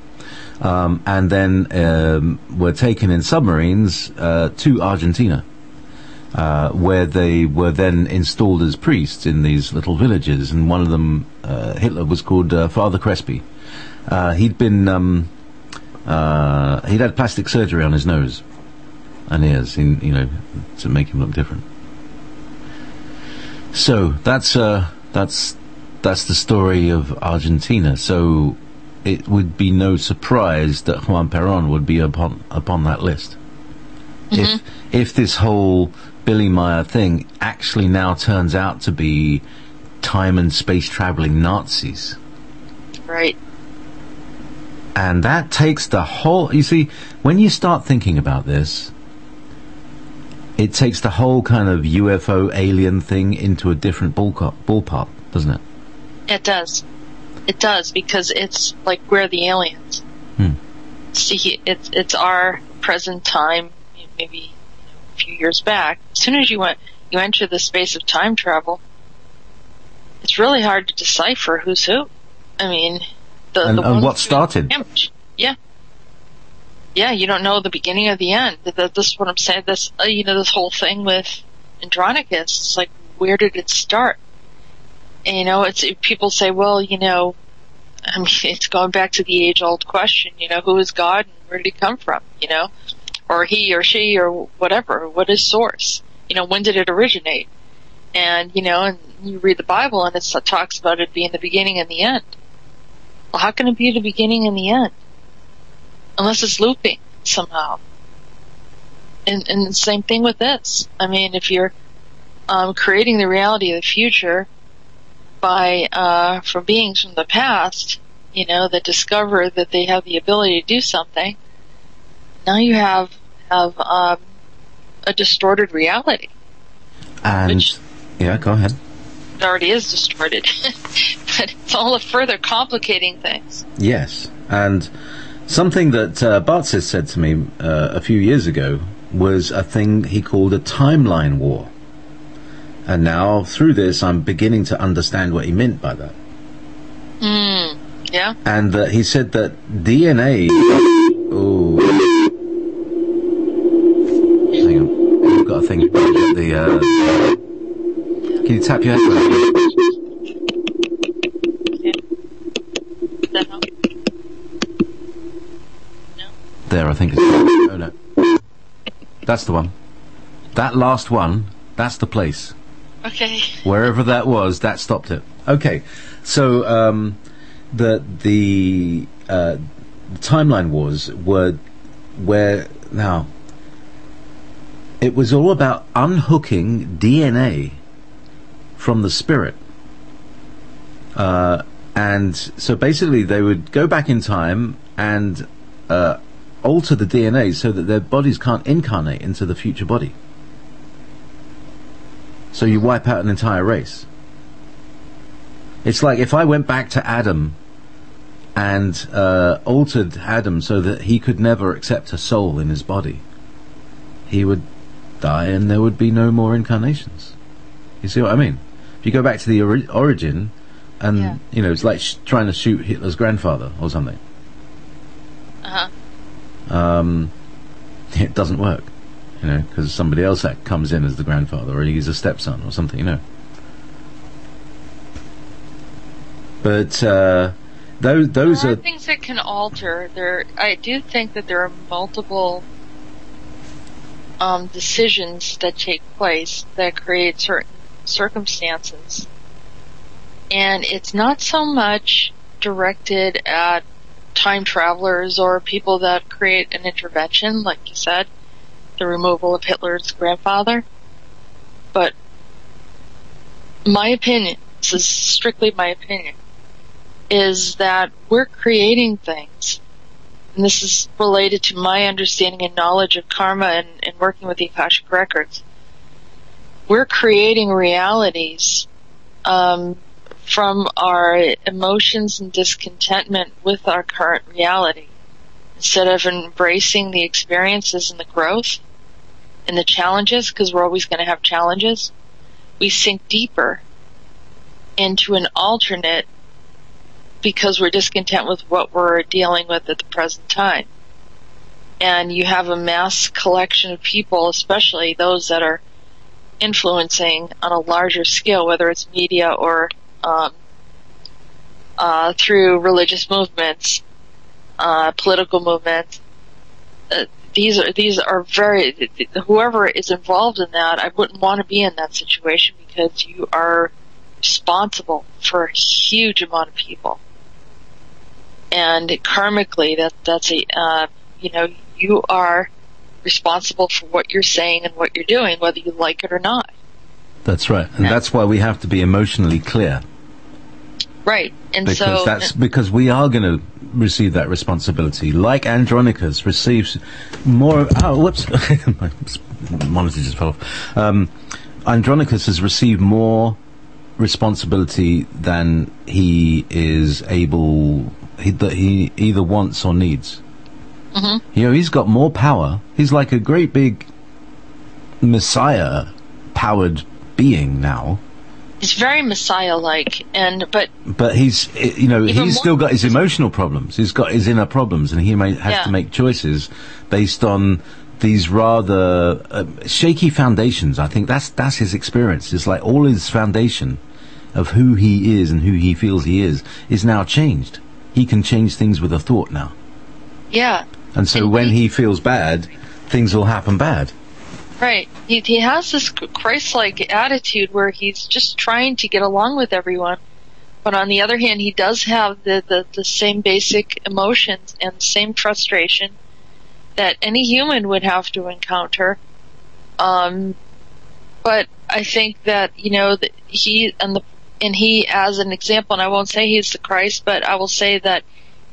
And then were taken in submarines to Argentina. Where they were then installed as priests in these little villages, and one of them, Hitler, was called Father Crespi. He'd had plastic surgery on his nose and ears, to make him look different. So that's the story of Argentina. So it would be no surprise that Juan Perón would be upon that list. Mm-hmm. If this whole Billy Meyer thing actually now turns out to be time and space traveling Nazis. Right. And that takes the whole, you see, when you start thinking about this, it takes the whole kind of UFO alien thing into a different ballpark, doesn't it? It does. It does, because it's like we're the aliens. See, it's our present time, maybe a few years back. As soon as you enter the space of time travel, it's really hard to decipher who's who. I mean, and what started? Yeah, you don't know the beginning or the end. This is what I'm saying. This, this whole thing with Andronicus. It's like, where did it start? And, people say, well, I mean, it's going back to the age-old question. Who is God and where did he come from? Or he or she or whatever. What is source? When did it originate? And, and you read the Bible and it talks about it being the beginning and the end. Well, how can it be the beginning and the end? Unless it's looping somehow. And the same thing with this. I mean, if you're creating the reality of the future from beings from the past, that discover that they have the ability to do something, now you have a distorted reality. And yeah, go ahead. It already is distorted, but it's all further complicating things. Yes, and something that Bartzis said to me a few years ago was a thing he called a timeline war. And now, through this, I'm beginning to understand what he meant by that. Yeah. And he said that DNA... Oh. Hang on. I've got a thing. Can you tap your headphone? Yeah. Does that help? No? There, I think it's... Oh, no. That's the one. That last one, that's the place. Okay. Wherever that was, that stopped it. Okay, so the timeline wars were where now it was all about unhooking DNA from the spirit, and so basically they would go back in time and alter the DNA so that their bodies can't incarnate into the future body. So you wipe out an entire race. It's like if I went back to Adam and altered Adam so that he could never accept a soul in his body, he would die and there would be no more incarnations. You see what I mean? If you go back to the origin and, it's like trying to shoot Hitler's grandfather or something. It doesn't work. Because somebody else that comes in as the grandfather, or he's a stepson or something, But those are things that can alter. I do think that there are multiple decisions that take place that create certain circumstances, and it's not so much directed at time travelers or people that create an intervention, like you said. The removal of Hitler's grandfather. But my opinion, this is strictly my opinion, is that we're creating things, and this is related to my understanding and knowledge of karma and working with the Akashic Records. We're creating realities from our emotions and discontentment with our current reality. Instead of embracing the experiences and the growth and the challenges, because we're always going to have challenges, we sink deeper into an alternate because we're discontent with what we're dealing with at the present time. And you have a mass collection of people, especially those that are influencing on a larger scale, whether it's media or through religious movements, political movements. These are very, whoever is involved in that, I wouldn't want to be in that situation because you are responsible for a huge amount of people. And karmically, that's you are responsible for what you're saying and what you're doing, whether you like it or not. That's right. And that's why we have to be emotionally clear. Right. And because we are going to receive that responsibility. Like Andronicus receives more... Oh, whoops. My monitor just fell off. Andronicus has received more responsibility than he is able... that he either wants or needs. Mm-hmm. He's got more power. He's like a great big Messiah-powered being now. He's very Messiah-like, but he's he's still got his emotional problems. He's got his inner problems, and he has to make choices based on these rather shaky foundations. I think that's his experience. It's like all his foundation of who he is and who he feels he is now changed. He can change things with a thought now. Yeah. And so when he feels bad, things will happen bad. Right. He has this Christ-like attitude where he's just trying to get along with everyone. But on the other hand, he does have the same basic emotions and same frustration that any human would have to encounter. But I think that, that he as an example, and I won't say he's the Christ, but I will say that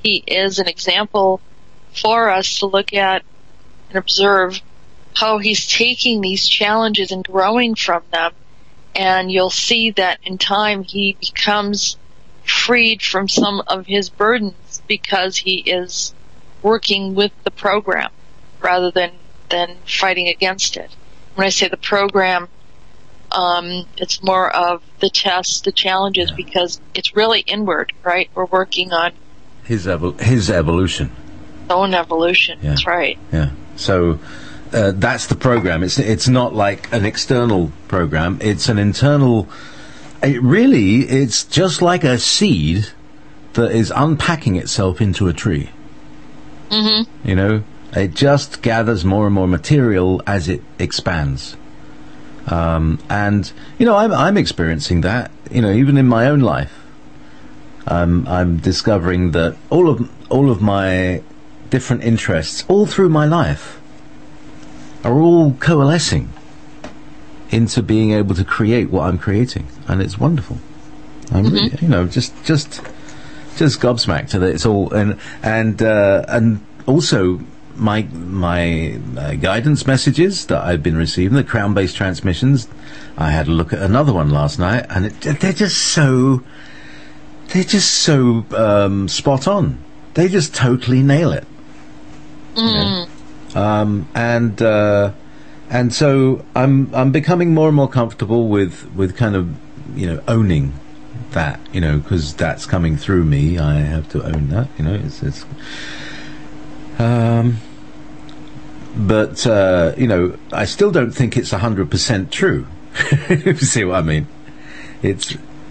he is an example for us to look at and observe how he's taking these challenges and growing from them. And you'll see that in time he becomes freed from some of his burdens because he is working with the program rather than fighting against it. When I say the program, it's more of the tests, the challenges, because it's really inward, right? We're working on his evolution. His own evolution. Yeah. That's right. Yeah. So that's the program. It's not like an external program. It's an internal. It's just like a seed that is unpacking itself into a tree. Mm-hmm. It just gathers more and more material as it expands. And I'm experiencing that. Even in my own life, I'm discovering that all of my different interests, all through my life, are all coalescing into being able to create what I'm creating, and it's wonderful. I'm really, just gobsmacked that it's all, and also my guidance messages that I've been receiving, the crown-based transmissions. I had a look at another one last night, and they're just so spot on. They just totally nail it. And so I'm becoming more and more comfortable with kind of owning that, because that's coming through me. I have to own that, but I still don't think it's 100% true. You see what I mean?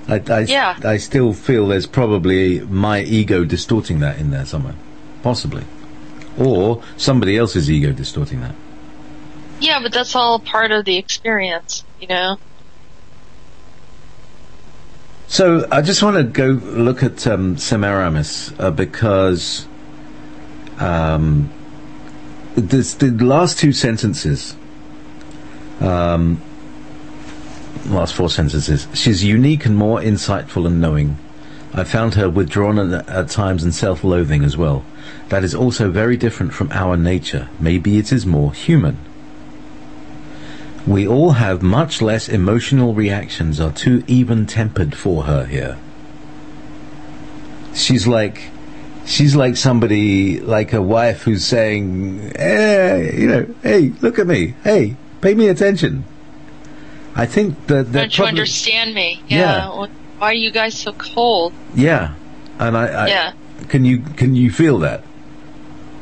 I still feel there's probably my ego distorting that in there somewhere, possibly, or somebody else's ego distorting that. Yeah, but that's all part of the experience, So I just want to go look at Sumeramis because the last two sentences, last four sentences. She's unique and more insightful and knowing. I found her withdrawn at times and self-loathing as well. That is also very different from our nature. Maybe it is more human. We all have much less emotional reactions, are too even-tempered for her here. She's like somebody, like a wife who's saying, hey, look at me. Hey, pay me attention. I think that don't you understand me? Yeah. Why are you guys so cold? Yeah. And I can you feel that?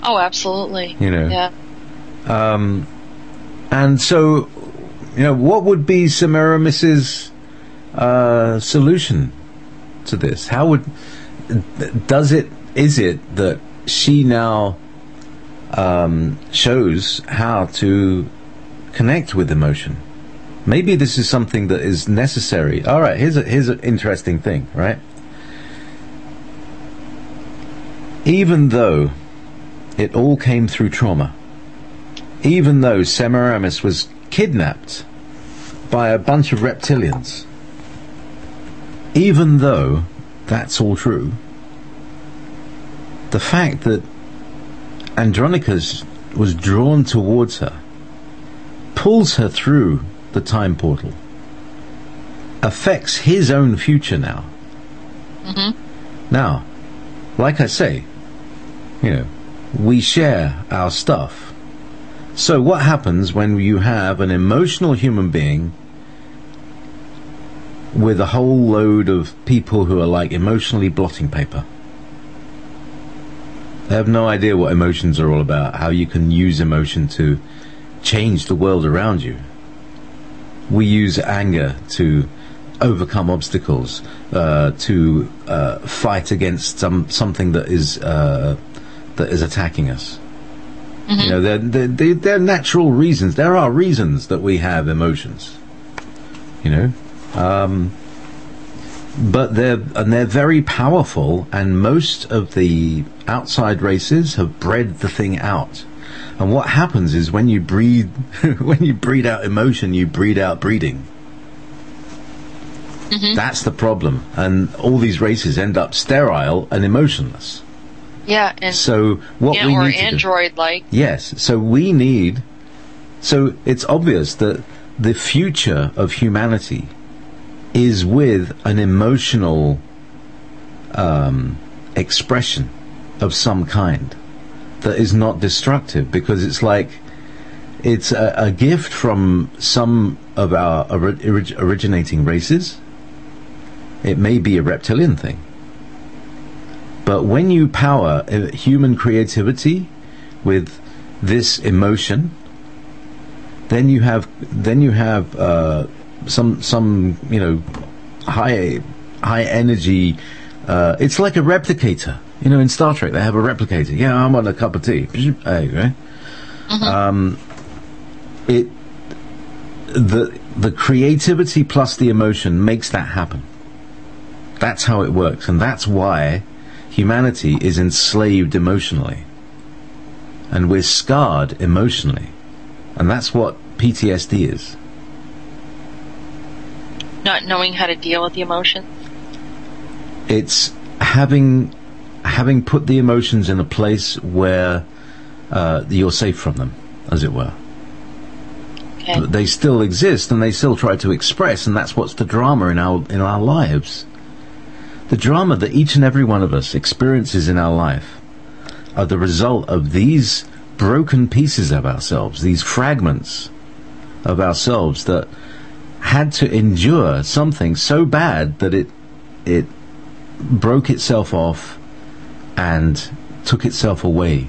Oh, absolutely. Yeah. And so, what would be Semeramis's solution to this? Is it that she now shows how to connect with emotion? Maybe this is something that is necessary. All right, here's an interesting thing, right? Even though it all came through trauma, even though Semiramis was kidnapped by a bunch of reptilians, even though that's all true, the fact that Andronicus was drawn towards her pulls her through the time portal, affects his own future now. Mm-hmm. Now, like I say, we share our stuff. So what happens when you have an emotional human being with a whole load of people who are like emotionally blotting paper? They have no idea what emotions are all about, how you can use emotion to change the world around you. We use anger to overcome obstacles, to fight against something that is attacking us. You know, they're natural reasons. There are reasons that we have emotions. You know, but they're very powerful, and most of the outside races have bred the thing out. And what happens is when you breed out emotion, you breed out breeding. That's the problem, and all these races end up sterile and emotionless. Yeah, and so what we or need to android-like. Yes, so we need. So it's obvious that the future of humanity is with an emotional expression of some kind that is not destructive, because it's like it's a gift from some of our originating races. It may be a reptilian thing, but when you power human creativity with this emotion, then you have some you know high energy. It's like a replicator. You know, in Star Trek they have a replicator. Yeah, I'm on a cup of tea. There you go. The creativity plus the emotion makes that happen. That's how it works, and that's why humanity is enslaved emotionally, and we're scarred emotionally, and that's what PTSD is. Not knowing how to deal with the emotions. It's having put the emotions in a place where you're safe from them, as it were. Okay. But they still exist, and they still try to express, and that's what's the drama in our lives. The drama that each and every one of us experiences in our life are the result of these broken pieces of ourselves, these fragments of ourselves that had to endure something so bad that it broke itself off and took itself away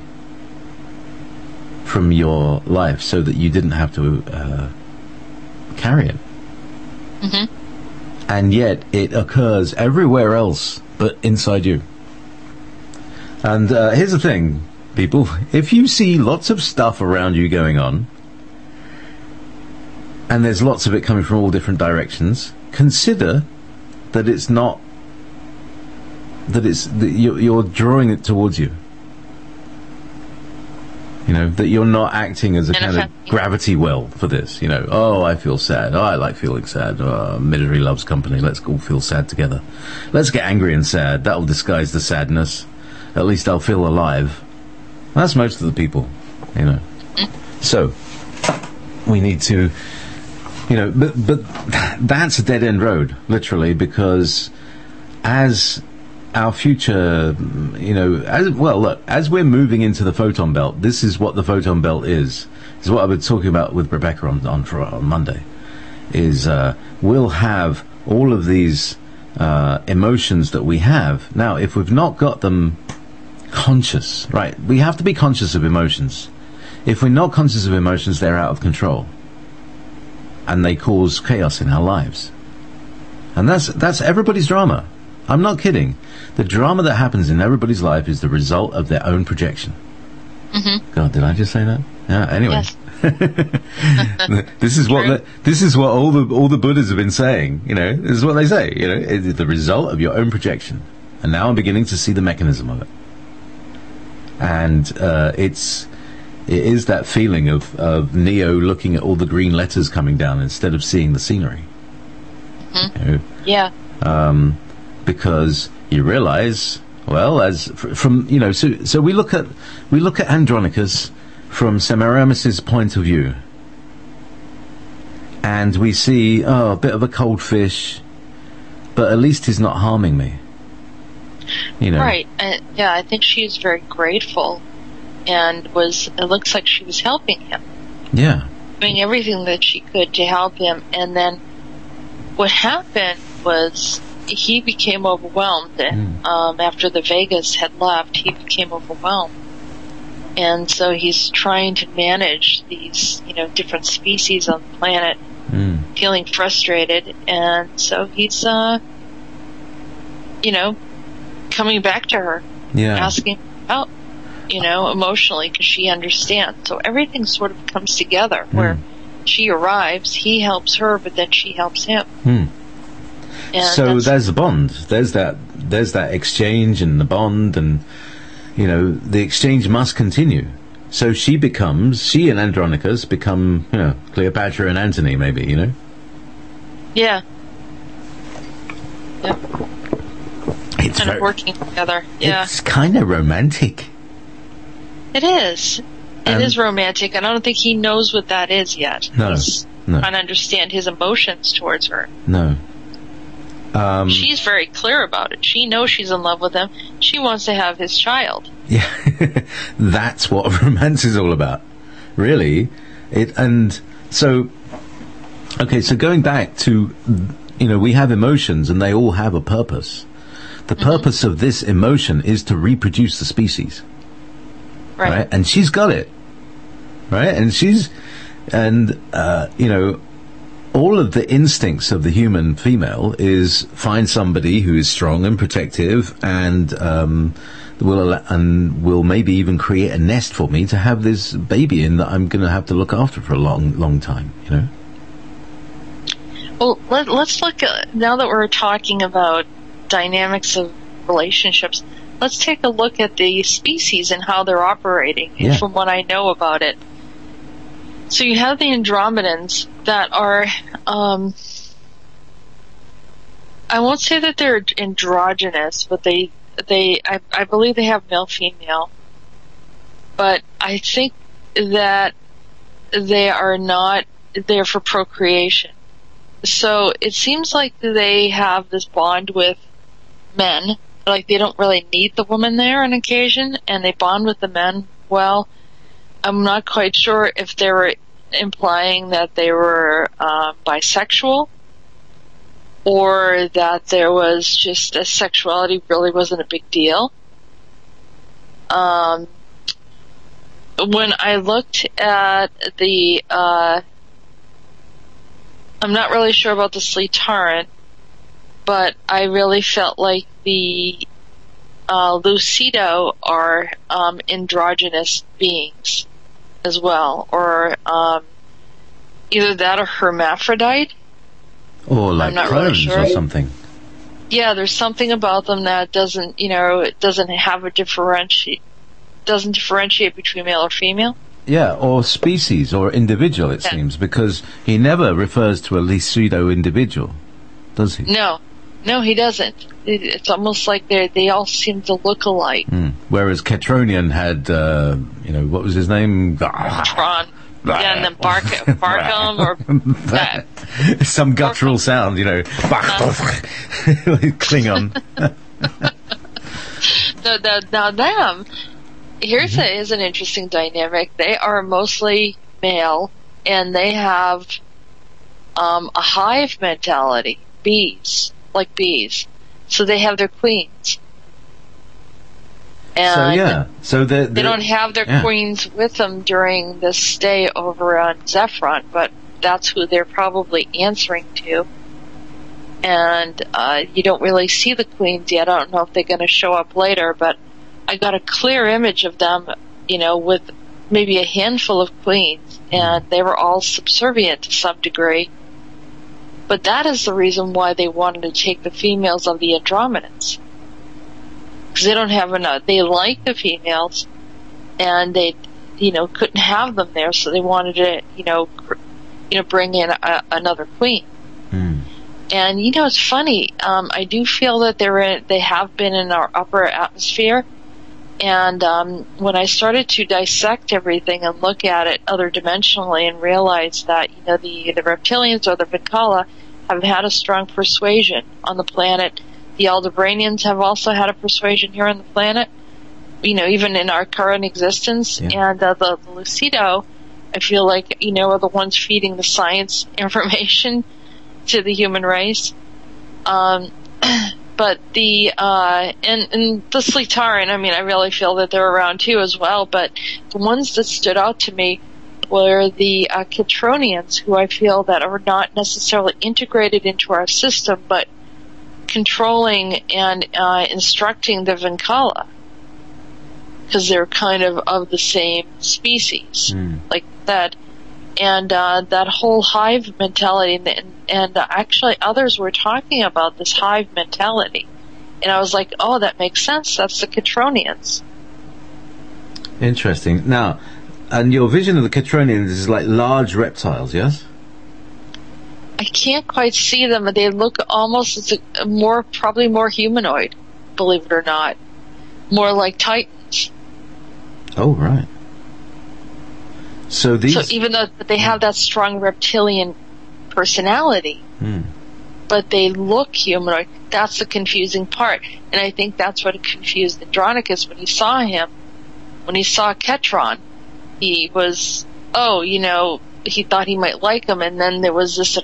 from your life so that you didn't have to carry it. And yet it occurs everywhere else but inside you. And here's the thing, people. If you see lots of stuff around you going on, and there's lots of it coming from all different directions, consider that it's not, that you're drawing it towards you. You know, that you're not acting as a kind of gravity well for this. You know, oh, I feel sad. Oh, I like feeling sad. Oh, misery loves company. Let's all feel sad together. Let's get angry and sad. That'll disguise the sadness. At least I'll feel alive. That's most of the people, you know. So, we need to, you know, but that's a dead-end road, literally, because as our future, you know, as we're moving into the photon belt, this is what the photon belt is. This is what I've been talking about with Rebecca on Monday. Is we'll have all of these emotions that we have now. If we've not got them conscious, right? We have to be conscious of emotions. If we're not conscious of emotions, they're out of control, and they cause chaos in our lives. And that's everybody's drama. I'm not kidding. The drama that happens in everybody's life is the result of their own projection. God, did I just say that? Yeah. Anyway, yes. This is what all the Buddhas have been saying. You know, this is what they say. You know, it's the result of your own projection. And now I'm beginning to see the mechanism of it. And it is that feeling of Neo looking at all the green letters coming down instead of seeing the scenery. You know? Yeah. Because you realize, well, as from, you know, so we look at Andronicus from Sumeramis' point of view, and we see, oh, a bit of a cold fish, but at least he's not harming me. You know, right? Yeah, I think she's very grateful, and it looks like she was helping him. Yeah, doing everything that she could to help him, and then what happened was, he became overwhelmed, and after the Vegas had left, he became overwhelmed, and so he's trying to manage these, you know, different species on the planet, feeling frustrated, and so he's, you know, coming back to her, asking for help. emotionally, because she understands. So everything sort of comes together where she arrives, he helps her, but then she helps him. And so there's the bond. There's that exchange and the bond, and the exchange must continue. So she and Andronicus become, Cleopatra and Antony, maybe, Yeah. Yeah. It's kind of working together. Yeah. It's kind of romantic. It is. It is romantic, and I don't think he knows what that is yet. No. He's trying to understand his emotions towards her. No. She's very clear about it. She knows she's in love with him. She wants to have his child. Yeah. That's what romance is all about. Really. So going back to, we have emotions and they all have a purpose. The purpose of this emotion is to reproduce the species. Right? And she's got it. Right? All of the instincts of the human female is find somebody who is strong and protective and will maybe even create a nest for me to have this baby in that I'm going to have to look after for a long, long time, Well, let's look at, now that we're talking about dynamics of relationships, let's take a look at the species and how they're operating, from what I know about it. So you have the Andromedans that are, I won't say that they're androgynous, but I believe they have male-female. But I think that they are not there for procreation. So it seems like they have this bond with men, like they don't really need the woman there on occasion, and they bond with the men well. I'm not quite sure if they were implying that they were bisexual, or that there was just a sexuality really wasn't a big deal. When I looked at the, I'm not really sure about the Sleetaran, but I really felt like the Lucido are androgynous beings as well, or either that or hermaphrodite, or like clones or something. Yeah, there's something about them that doesn't have doesn't differentiate between male or female. Yeah, or species or individual, it seems, because he never refers to a Lucido individual, does he? No, he doesn't. It's almost like they all seem to look alike. Whereas Ketronian had, what was his name? Tron. Yeah, and then Barkham or that. Some guttural sound, Klingon. Now them, here's an interesting dynamic. They are mostly male, and they have a hive mentality. Bees. So they have their queens. And so they don't have their queens with them during the stay over on Zephron, but that's who they're probably answering to. And you don't really see the queens yet. I don't know if they're going to show up later, but I got a clear image of them, with maybe a handful of queens, and they were all subservient to some degree. But that is the reason why they wanted to take the females of the Andromedans. Because they don't have enough. They like the females, and they, couldn't have them there, so they wanted to, bring in another queen. And, it's funny. I do feel that they have been in our upper atmosphere. And when I started to dissect everything and look at it other dimensionally and realize that, the reptilians or the Vinkala have had a strong persuasion on the planet. The Aldebranians have also had a persuasion here on the planet, even in our current existence. Yeah. And the Lucido, I feel like, are the ones feeding the science information to the human race. But the and the Sleetaran, I really feel that they're around too as well. But the ones that stood out to me were the Ketronians, who I feel that are not necessarily integrated into our system, but controlling and instructing the Vinkala. because they're kind of the same species, like that. And that whole hive mentality, and actually others were talking about this hive mentality. And I was like, oh, that makes sense. That's the Catronians. Interesting. Now, and your vision of the Catronians is like large reptiles, yes? I can't quite see them, but they look almost as probably more humanoid, believe it or not. More like Titans. Oh, right. So even though they have that strong reptilian personality, but they look humanoid, that's the confusing part. And I think that's what confused Andronicus when he saw him. When he saw Ketron, he was, he thought he might like him, and then there was this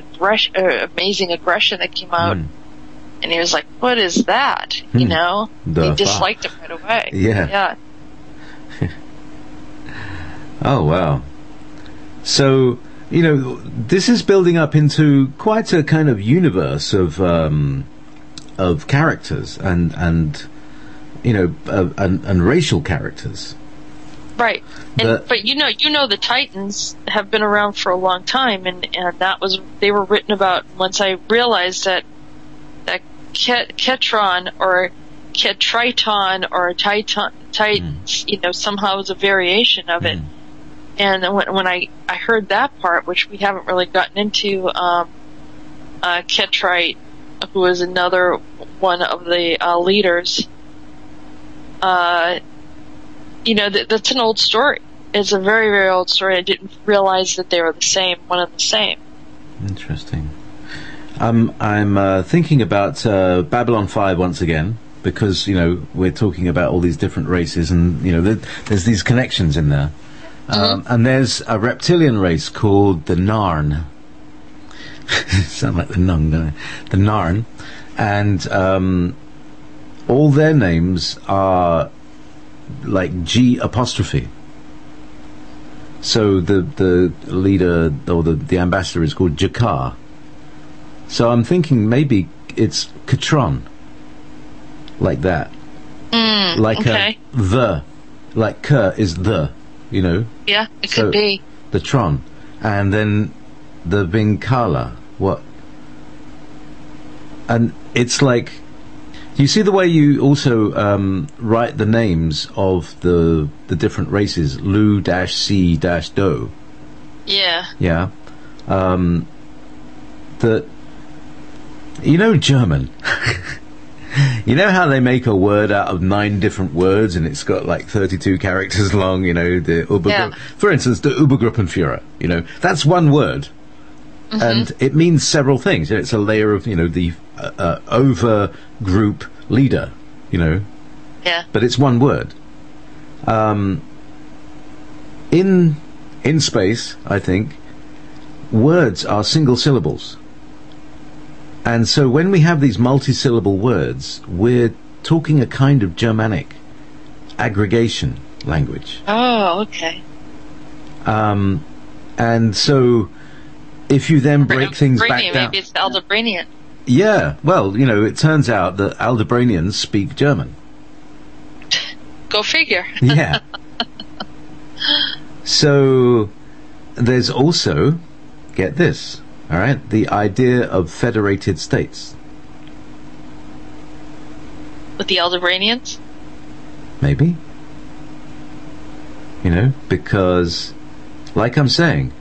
amazing aggression that came out, and he was like, what is that? He disliked him right away. Yeah. Oh, wow. So, this is building up into quite a kind of universe of characters and racial characters. Right. But the Titans have been around for a long time, and they were written about once I realized that Ketron or Ketriton or Titans, somehow was a variation of it. And when I heard that part, which we haven't really gotten into, Ketrite, who was another one of the leaders, that's an old story. It's a very, very old story. I didn't realize that they were one and the same. Interesting. I'm thinking about Babylon 5 once again, because, we're talking about all these different races, and, there's these connections in there. And there's a reptilian race called the Narn. Sound like the Nung, don't they? The Narn. And all their names are like G apostrophe. So the leader or the ambassador is called Jakar. So I'm thinking maybe it's Catron, like that. Like like K is the, Yeah, it could be. The Tron. And then the Vinkala. What? And it's like, you see the way you also write the names of the different races, Lu-C-Do. Yeah. Yeah. German. You know how they make a word out of 9 different words, and it's got like 32 characters long, for instance, the Obergruppenführer, that's one word. And it means several things. It's a layer of, the over-group leader, Yeah. But it's one word. In space, I think, words are single syllables. And so when we have these multi-syllable words, we're talking a kind of Germanic aggregation language. Oh, okay. And so if you then break things back down... Maybe it's Aldebranian. Yeah, well, it turns out that Aldebranians speak German. Go figure. Yeah. So there's also, get this, all right, the idea of federated states. With the Aldebranians? Maybe. Because, like I'm saying,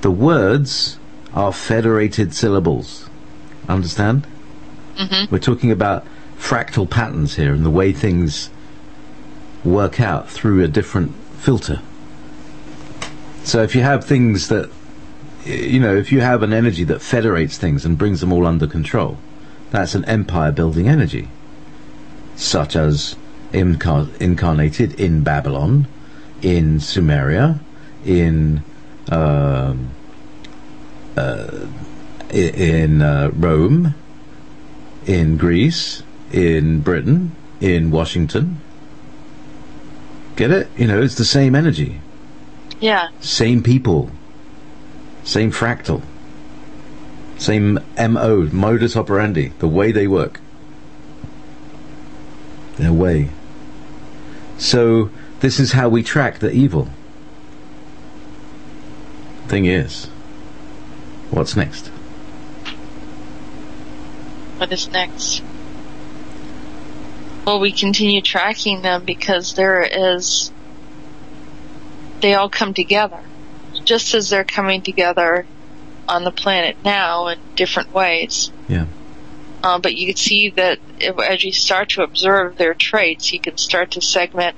the words are federated syllables. Understand? We're talking about fractal patterns here and the way things work out through a different filter. So if you have things that, if you have an energy that federates things and brings them all under control, that's an empire-building energy, such as incarnated in Babylon, in Sumeria, in Rome, in Greece, in Britain, in Washington. Get it? It's the same energy. Yeah. Same people. Same fractal. Same MO, modus operandi, the way they work. Their way. So this is how we track the evil. Thing is, what's next? What is next? Well, we continue tracking them because they all come together. Just as they're coming together on the planet now in different ways. Yeah. But you can see that as you start to observe their traits, you can start to segment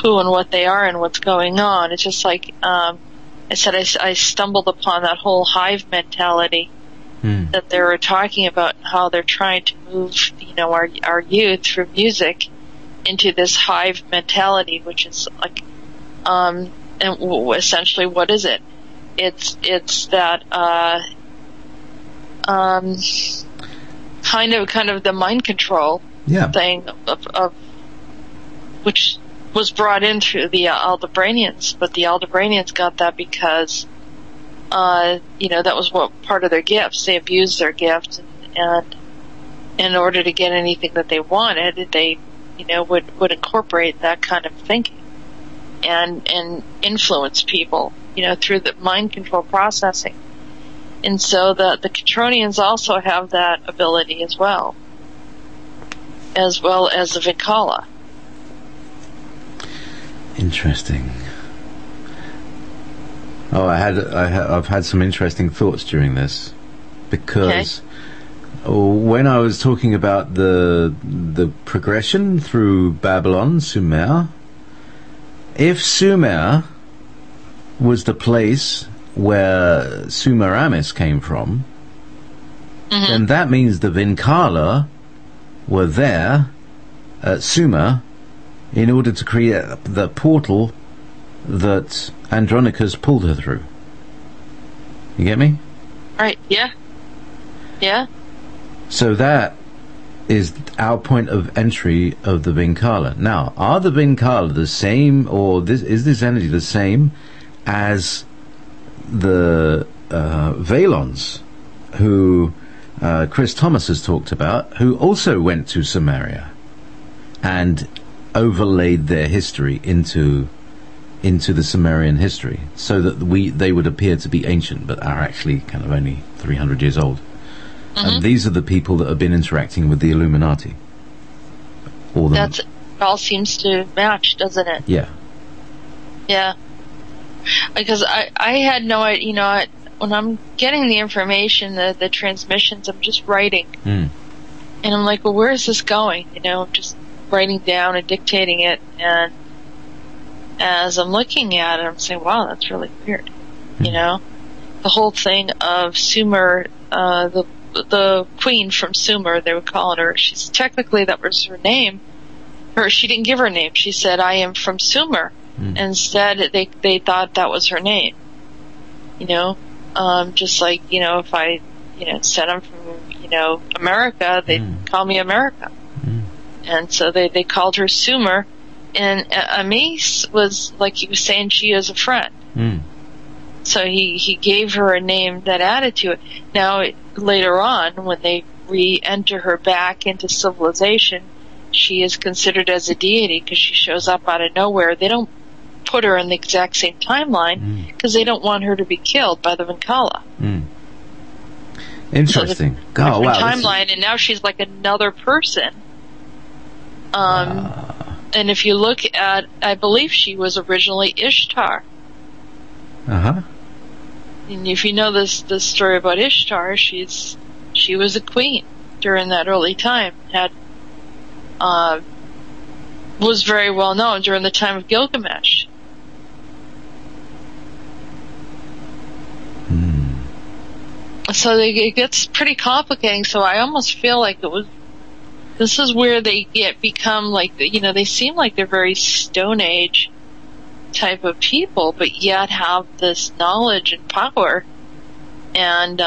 who and what they are and what's going on. It's just like I said, I stumbled upon that whole hive mentality that they were talking about, how they're trying to move, our youth through music into this hive mentality, which is like, and essentially, what is it? It's that kind of the mind control thing of which was brought in through the Aldebranians, but the Aldebranians got that because that was what part of their gifts. They abused their gifts, and in order to get anything that they wanted, they would incorporate that kind of thinking and influence people through the mind control processing. And so the Catronians also have that ability as well as the Vinkala. Interesting. Oh, I've had some interesting thoughts during this, because when I was talking about the progression through Babylon, Sumer, if Sumer was the place where Sumeramis came from, then that means the Vinkala were there at Sumer in order to create the portal that Andronicus pulled her through. You get me? Right, yeah. Yeah. So that is our point of entry of the Vinkala. Now, are the Vinkala the same, or is this energy the same as the Valons, who Chris Thomas has talked about, who also went to Samaria and overlaid their history into the Sumerian history, so that they would appear to be ancient, but are actually kind of only 300 years old. And these are the people that have been interacting with the Illuminati. It all seems to match, doesn't it? Yeah. Yeah. Because I had no idea, when I'm getting the information, the transmissions, I'm just writing. And I'm like, well, where is this going? I'm just writing down and dictating it, and as I'm looking at it, I'm saying, wow, that's really weird. The whole thing of Sumer, the queen from Sumer, they were calling her. She's technically, that was her name. She didn't give her name. She said, I am from Sumer. Instead, they thought that was her name. Just like, if I, said I'm from, America, they'd call me America. And so they called her Sumer. And Amis was, like he was saying, she is a friend. So he gave her a name that added to it. Now, later on, when they re-enter her back into civilization, she is considered as a deity because she shows up out of nowhere. They don't put her in the exact same timeline because they don't want her to be killed by the Vinkala. Interesting. So timeline, and now she's like another person. And if you look at, I believe she was originally Ishtar. And if you know this story about Ishtar, she was a queen during that early time. Was very well known during the time of Gilgamesh. So it gets pretty complicating. So I almost feel like this is where they become like, they seem like they're very Stone Age type of people, but yet have this knowledge and power. And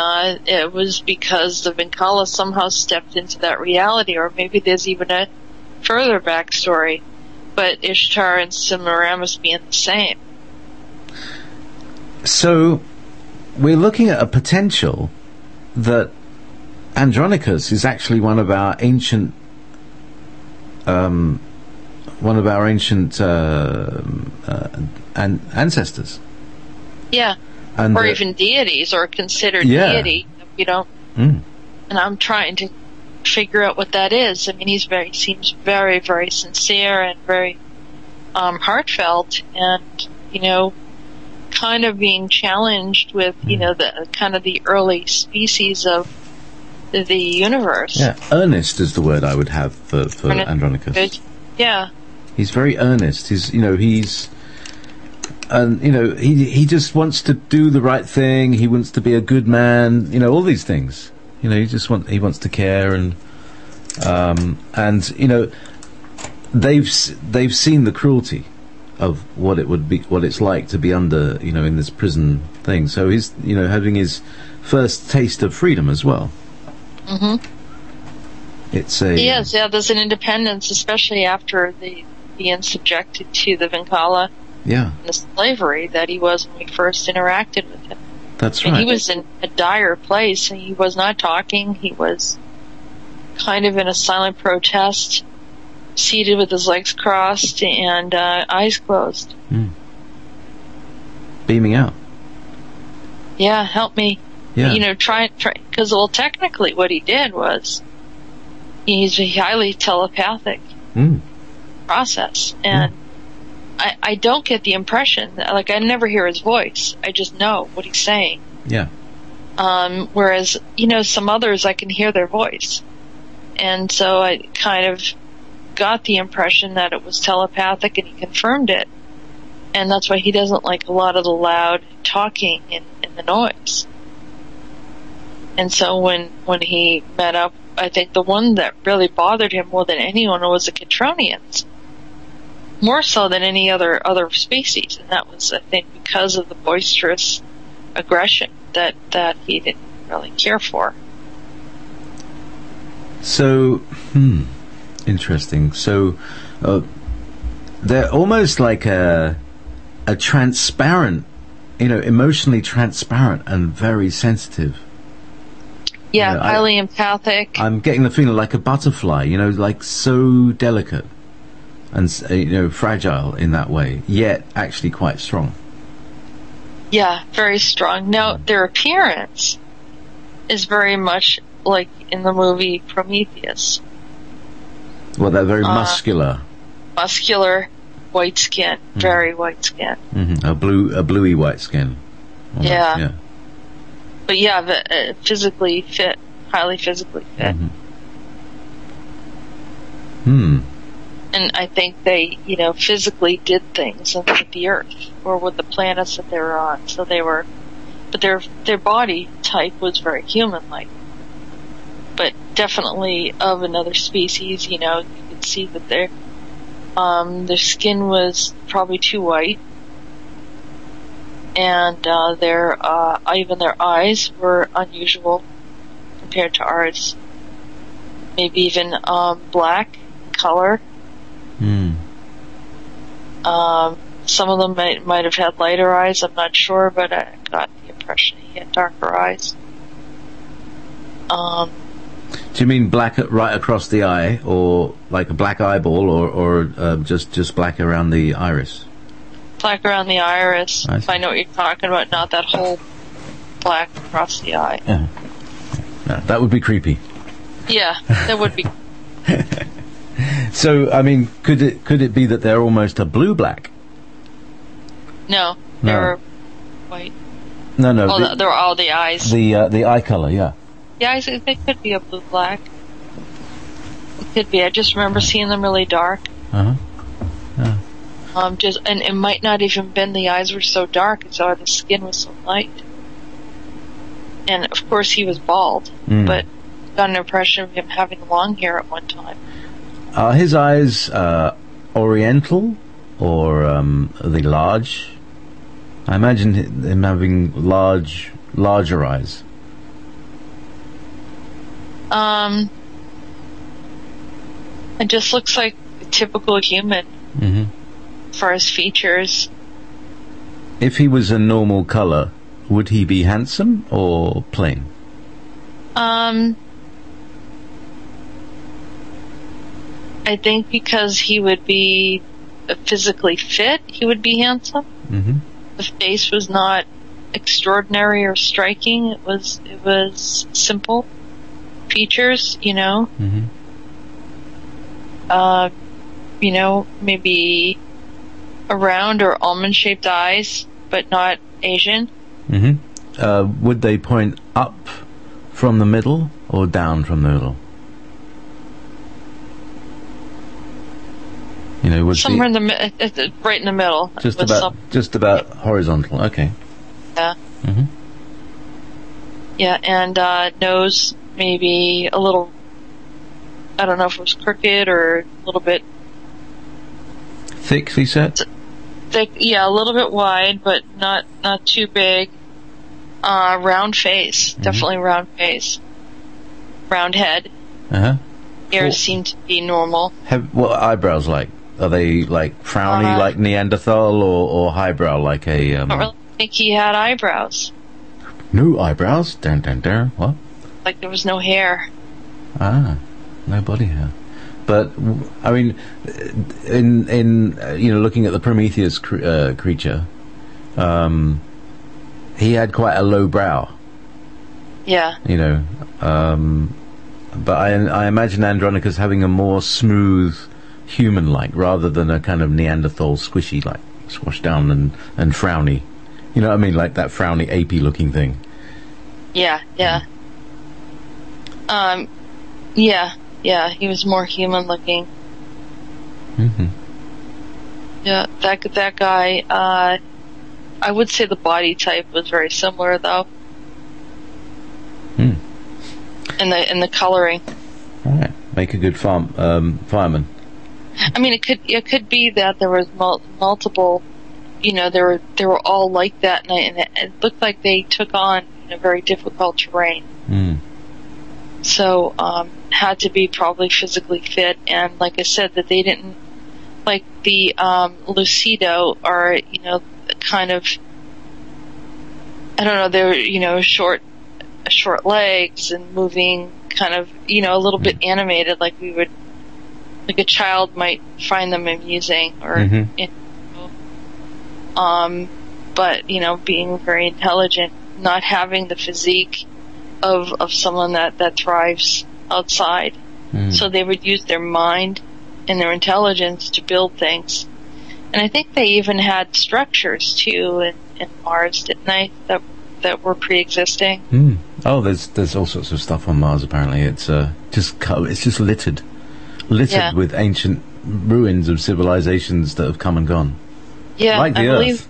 it was because the Vinkala somehow stepped into that reality, or maybe there's even a further backstory, but Ishtar and Sumeramis being the same. So we're looking at a potential that Andronicus is actually one of our ancient one of our ancient ancestors. Yeah. And, or even deities, or considered deity. You don't. Mm. And I'm trying to figure out what that is. I mean, he seems very, very sincere and very heartfelt, and kind of being challenged with the kind of the early species of the universe. Yeah, earnest is the word I would have for Andronicus. Good. Yeah. He's very earnest. He just wants to do the right thing. He wants to be a good man. All these things. He wants to care, and they've seen the cruelty of what it's like to be under, in this prison thing. So he's, having his first taste of freedom as well. Mm-hmm. Yes, there's an independence, especially after being subjected to the Vincala, and the slavery that he was when we first interacted with him. That's right. And he was in a dire place, and he was not talking. He was kind of in a silent protest, seated with his legs crossed and eyes closed. Mm. Beaming out. Yeah, help me. Yeah. Try, because, technically what he did was he's a highly telepathic process, and I don't get the impression that, I never hear his voice. I just know what he's saying. Yeah. Whereas, some others, I can hear their voice. And so I kind of got the impression that it was telepathic, and he confirmed it. And that's why he doesn't like a lot of the loud talking and the noise. And so when he met up, I think the one that really bothered him more than anyone was the Catronians. More so than any other species. And that was, I think, because of the boisterous aggression that he didn't really care for. So, interesting. So, they're almost like a transparent, emotionally transparent and very sensitive. Yeah, highly empathic. I'm getting the feeling like a butterfly, like so delicate and, fragile in that way, yet actually quite strong. Yeah, very strong. Now, their appearance is very much like in the movie Prometheus. Well, they're very muscular. Muscular, white skin, very white skin. Mm-hmm. A bluey white skin. Almost, yeah. But physically fit, highly physically fit. Mm-hmm. And I think they, physically did things with the Earth or with the planets that they were on. So but their body type was very human-like. But definitely of another species, you could see that their skin was probably too white. And even their eyes were unusual compared to ours. Maybe even black in color. Some of them might have had lighter eyes. I'm not sure, but I got the impression he had darker eyes. Do you mean black right across the eye, or like a black eyeball, or just black around the iris? Black around the iris. If I know what you're talking about, not that whole black across the eye. Yeah. No, that would be creepy. Yeah, that would be. So, I mean, could it be that they're almost a blue-black? No, they're white. No. They're all the eyes. The eye color, yeah. Yeah, I think they could be a blue-black. It could be. I just remember seeing them really dark. Uh-huh. Yeah. And it might not even been the eyes were so dark, it's the skin was so light. And of course he was bald, but got an impression of him having long hair at one time. Are his eyes oriental, or are they large? I imagine him having larger eyes. It just looks like a typical human. For his features. If he was a normal color, would he be handsome or plain? I think because he would be physically fit, he would be handsome. Mm-hmm. The face was not extraordinary or striking. It was simple features, you know. Mm-hmm. You know, maybe a round or almond-shaped eyes, but not Asian. Mm-hmm. Would they point up from the middle or down from the middle? You know, would somewhere in the right in the middle. Just about horizontal. Okay. Yeah. Mm-hmm. Yeah, and nose maybe a little. I don't know if it was crooked or a little bit thick. He said. Thick, yeah, a little bit wide, but not too big. Round face, definitely round face. Round head. Ears seem to be normal. What are eyebrows like? Are they like frowny like Neanderthal or highbrow like a... I don't really think he had eyebrows. No eyebrows? Down. What? Like there was no hair. No body hair. But, I mean, in you know, looking at the Prometheus creature, he had quite a low brow. Yeah. You know, but I imagine Andronicus having a more smooth, human-like, rather than a kind of Neanderthal squishy, like squashed down and frowny. You know what I mean? Like that frowny, apey-looking thing. Yeah. Yeah, he was more human-looking. Mm-hmm. Yeah, that guy. I would say the body type was very similar, though. And the coloring. All right, make a good fireman. I mean, it could be that there was multiple. You know, they were all like that, and it looked like they took on a very difficult terrain. So had to be probably physically fit, and like I said, that they didn't like the Lucido are kind of, I don't know, they're short legs and moving kind of a little bit animated, like a child might find them amusing or but being very intelligent, not having the physique of someone that thrives outside. So they would use their mind and their intelligence to build things. And I think they even had structures too in Mars, didn't they? That were pre-existing. Oh, there's all sorts of stuff on Mars. Apparently, it's just littered with ancient ruins of civilizations that have come and gone. Yeah, like the I Earth.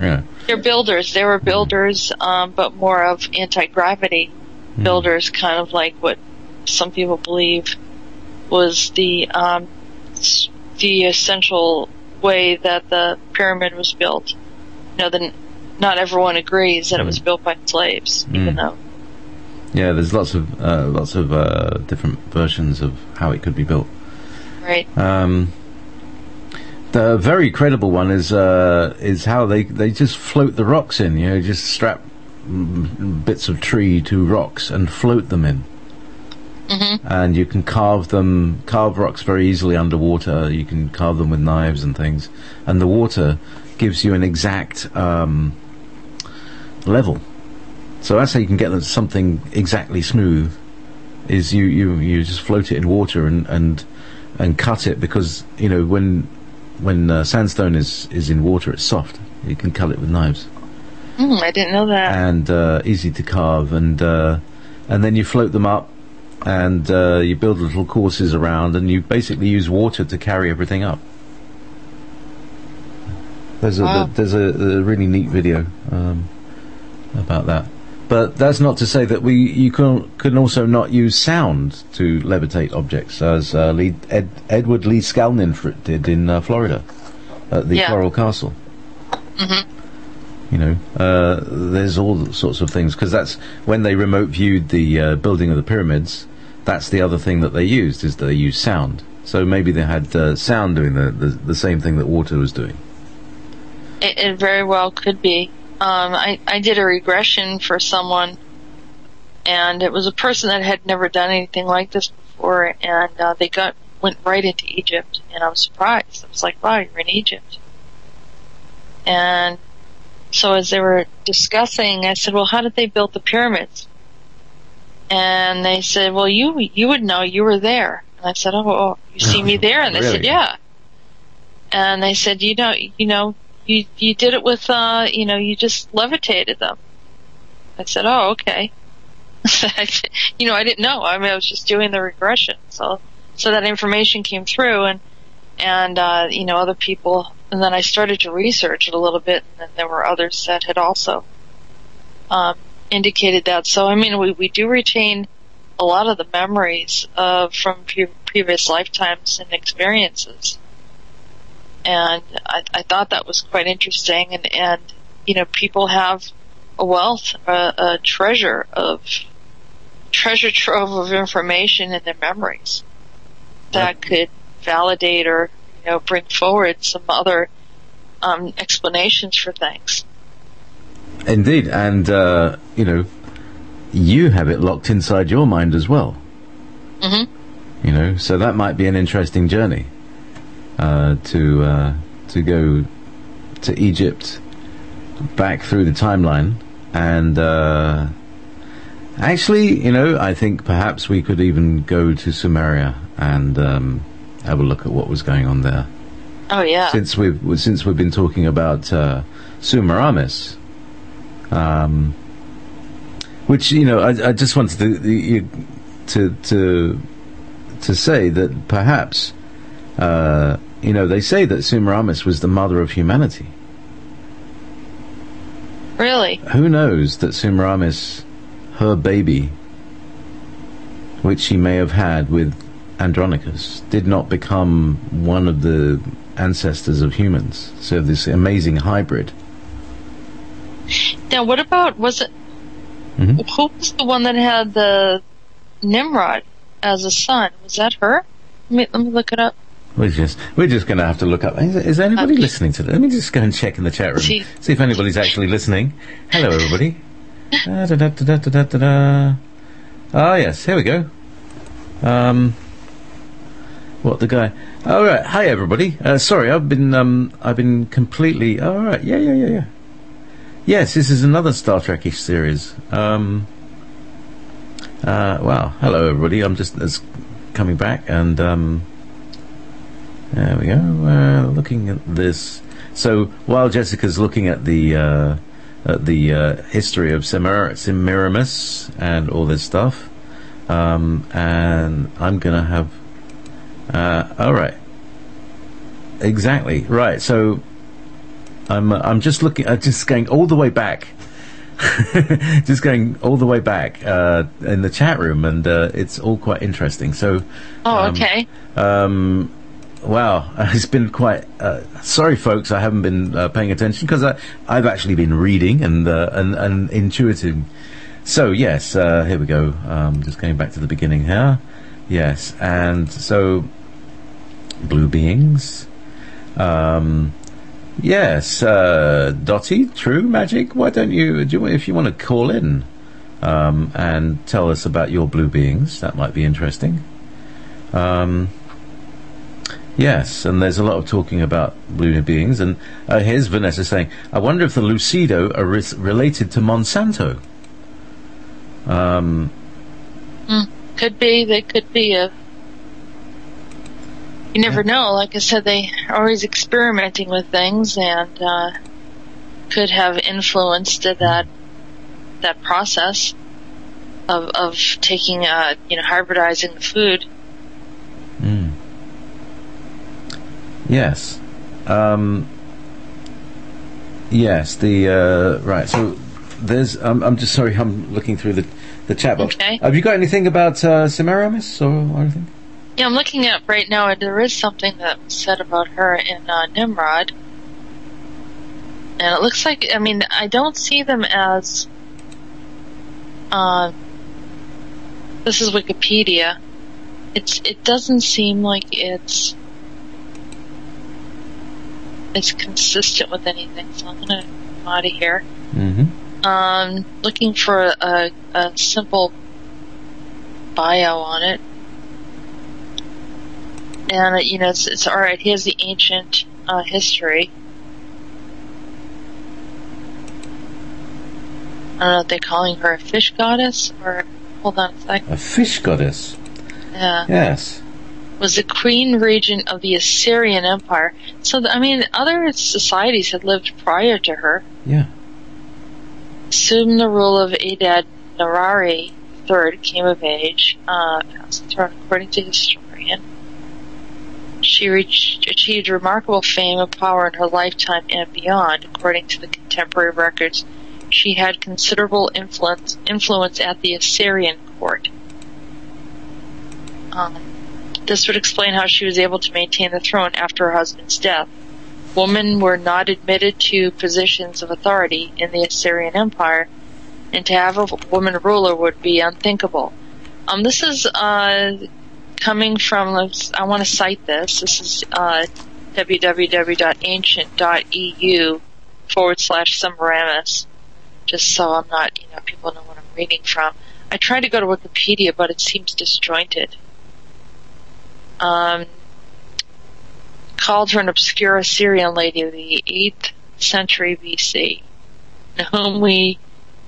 Yeah. They're builders. They were builders, but more of anti-gravity builders, kind of like what some people believe was the essential way that the pyramid was built. Not everyone agrees that it was built by slaves, even though. Yeah, there's lots of different versions of how it could be built. Right. The very credible one is how they just float the rocks in. Just strap bits of tree to rocks and float them in. And you can carve rocks very easily underwater. You can carve them with knives and things, and the water gives you an exact level. So that's how you can get something exactly smooth. Is you just float it in water and cut it, because when sandstone is in water, it's soft. You can cut it with knives. I didn't know that. And easy to carve, and then you float them up, and you build little courses around, and you basically use water to carry everything up. There's a really neat video about that. But that's not to say that you can also not use sound to levitate objects, as Edward Lee Skalnin did in Florida at the Coral Castle. There's all sorts of things, because that's when they remote viewed the building of the pyramids. That's the other thing that they used, is they used sound. So maybe they had sound doing the same thing that water was doing. It very well could be. I did a regression for someone, and it was a person that had never done anything like this before, and they went right into Egypt, and I was surprised. I was like, wow, you're in Egypt. And so as they were discussing, I said, well, how did they build the pyramids? And they said, well, you would know, you were there. And I said, oh, you see me there? And they Really? said, yeah. And they said, you did it with, you just levitated them. I said, oh, okay. I didn't know. I mean, I was just doing the regression. So that information came through, and other people, and then I started to research it a little bit, and then there were others that had also indicated that. So, I mean, we do retain a lot of the memories from previous lifetimes and experiences. And I thought that was quite interesting, and people have a wealth, a treasure trove of information in their memories that could validate or bring forward some other explanations for things. Indeed, and you have it locked inside your mind as well. Mm-hmm. So that might be an interesting journey to go to Egypt, back through the timeline, and actually, I think perhaps we could even go to Sumeria and have a look at what was going on there. Oh yeah. Since we've been talking about Sumeramis, which I just wanted to say that perhaps they say that Sumeramis was the mother of humanity. Really? Who knows that Sumeramis, her baby, which she may have had with Andronicus, did not become one of the ancestors of humans. So this amazing hybrid. Now, what about, who was the one that had the Nimrod as a son? Was that her? Let me look it up. We're just going to have to look up. Is anybody listening to this? Let me just go and check in the chat room. See if anybody's actually listening. Hello, everybody. Ah, yes, here we go. What the guy? All right, hi everybody. Sorry, I've been completely. All right, yeah. Yes, this is another Star Trek-ish series. Wow, hello everybody. I'm just coming back, and there we go. Looking at this. So while Jessica's looking at the history of Sumeramis and all this stuff, and I'm gonna have. All right. Exactly right. So I'm just looking. Just going all the way back. Just going all the way back in the chat room, and it's all quite interesting. So. Oh, okay. Wow, it's been quite. Sorry, folks, I haven't been paying attention because I've actually been reading and intuiting. So yes, here we go. Just going back to the beginning here. Yes, and so blue beings. Yes, Dottie, true magic. Why don't you? If you want to call in and tell us about your blue beings, that might be interesting. Yes, and there's a lot of talking about blue beings, and here's Vanessa saying, I wonder if the Lucido are related to Monsanto. Could be. They could be. You never know. Like I said, they are always experimenting with things, and could have influenced that process of taking, hybridizing the food. Mm. Yes. Yes, right, so there's, I'm just sorry, I'm looking through the chat box. Okay. Have you got anything about Sumeramis or anything? Yeah, I'm looking at right now, and there is something that was said about her in Nimrod. And it looks like, I don't see them as, this is Wikipedia. It doesn't seem like it's consistent with anything, so I'm gonna come out of here. Mm-hmm. Looking for a simple bio on it. And, it's all right. Here's the ancient history. I don't know if they're calling her a fish goddess, or... Hold on a second. A fish goddess? Yeah. Yes. Was the queen regent of the Assyrian Empire. So, other societies had lived prior to her. Yeah. Assumed the rule of Adad-Nirari III, came of age, passed the throne according to historian. She achieved remarkable fame and power in her lifetime and beyond, according to the contemporary records. She had considerable influence at the Assyrian court. This would explain how she was able to maintain the throne after her husband's death. Women were not admitted to positions of authority in the Assyrian Empire, and to have a woman ruler would be unthinkable. This is coming from, I want to cite this. This is www.ancient.eu/Sumeramis, just so I'm not, people know what I'm reading from. I tried to go to Wikipedia, but it seems disjointed. Called her an obscure Assyrian lady of the 8th century BC, whom we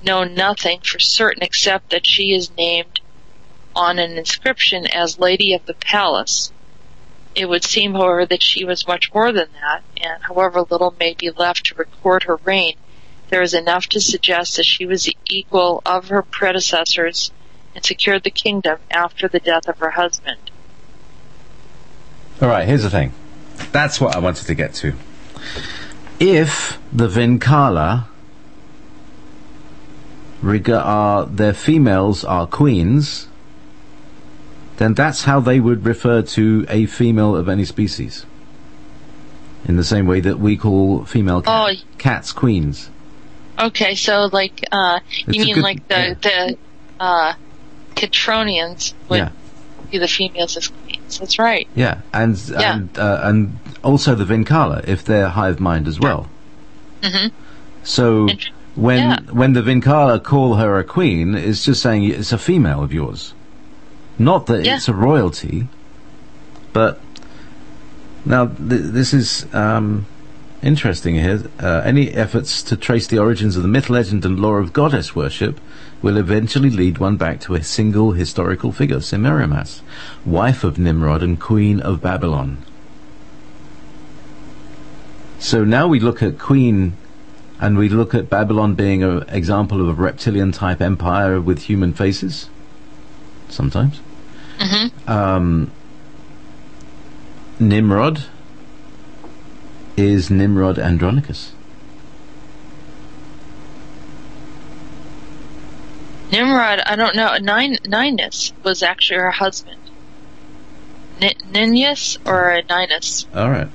know nothing for certain except that she is named on an inscription as Lady of the Palace. It would seem, however, that she was much more than that, and however little may be left to record her reign, there is enough to suggest that she was the equal of her predecessors and secured the kingdom after the death of her husband. All right, here's the thing. That's what I wanted to get to. If the Vinkala their females are queens, then that's how they would refer to a female of any species. In the same way that we call female cats queens. Okay, so you mean the Catronians would be the females as queens. That's right. Yeah, and also the Vinkala, if they're hive mind as well. Mm-hmm. So when the Vinkala call her a queen, it's just saying it's a female of yours. Not that it's a royalty, but now this is interesting here. Any efforts to trace the origins of the myth, legend, and lore of goddess worship will eventually lead one back to a single historical figure, Sumeramis, wife of Nimrod and queen of Babylon. So now we look at queen, and we look at Babylon being an example of a reptilian-type empire with human faces, sometimes. Mm-hmm. Nimrod is Nimrod Andronicus. Nimrod, I don't know. Ninus was actually her husband. Ninus or Ninus? All right.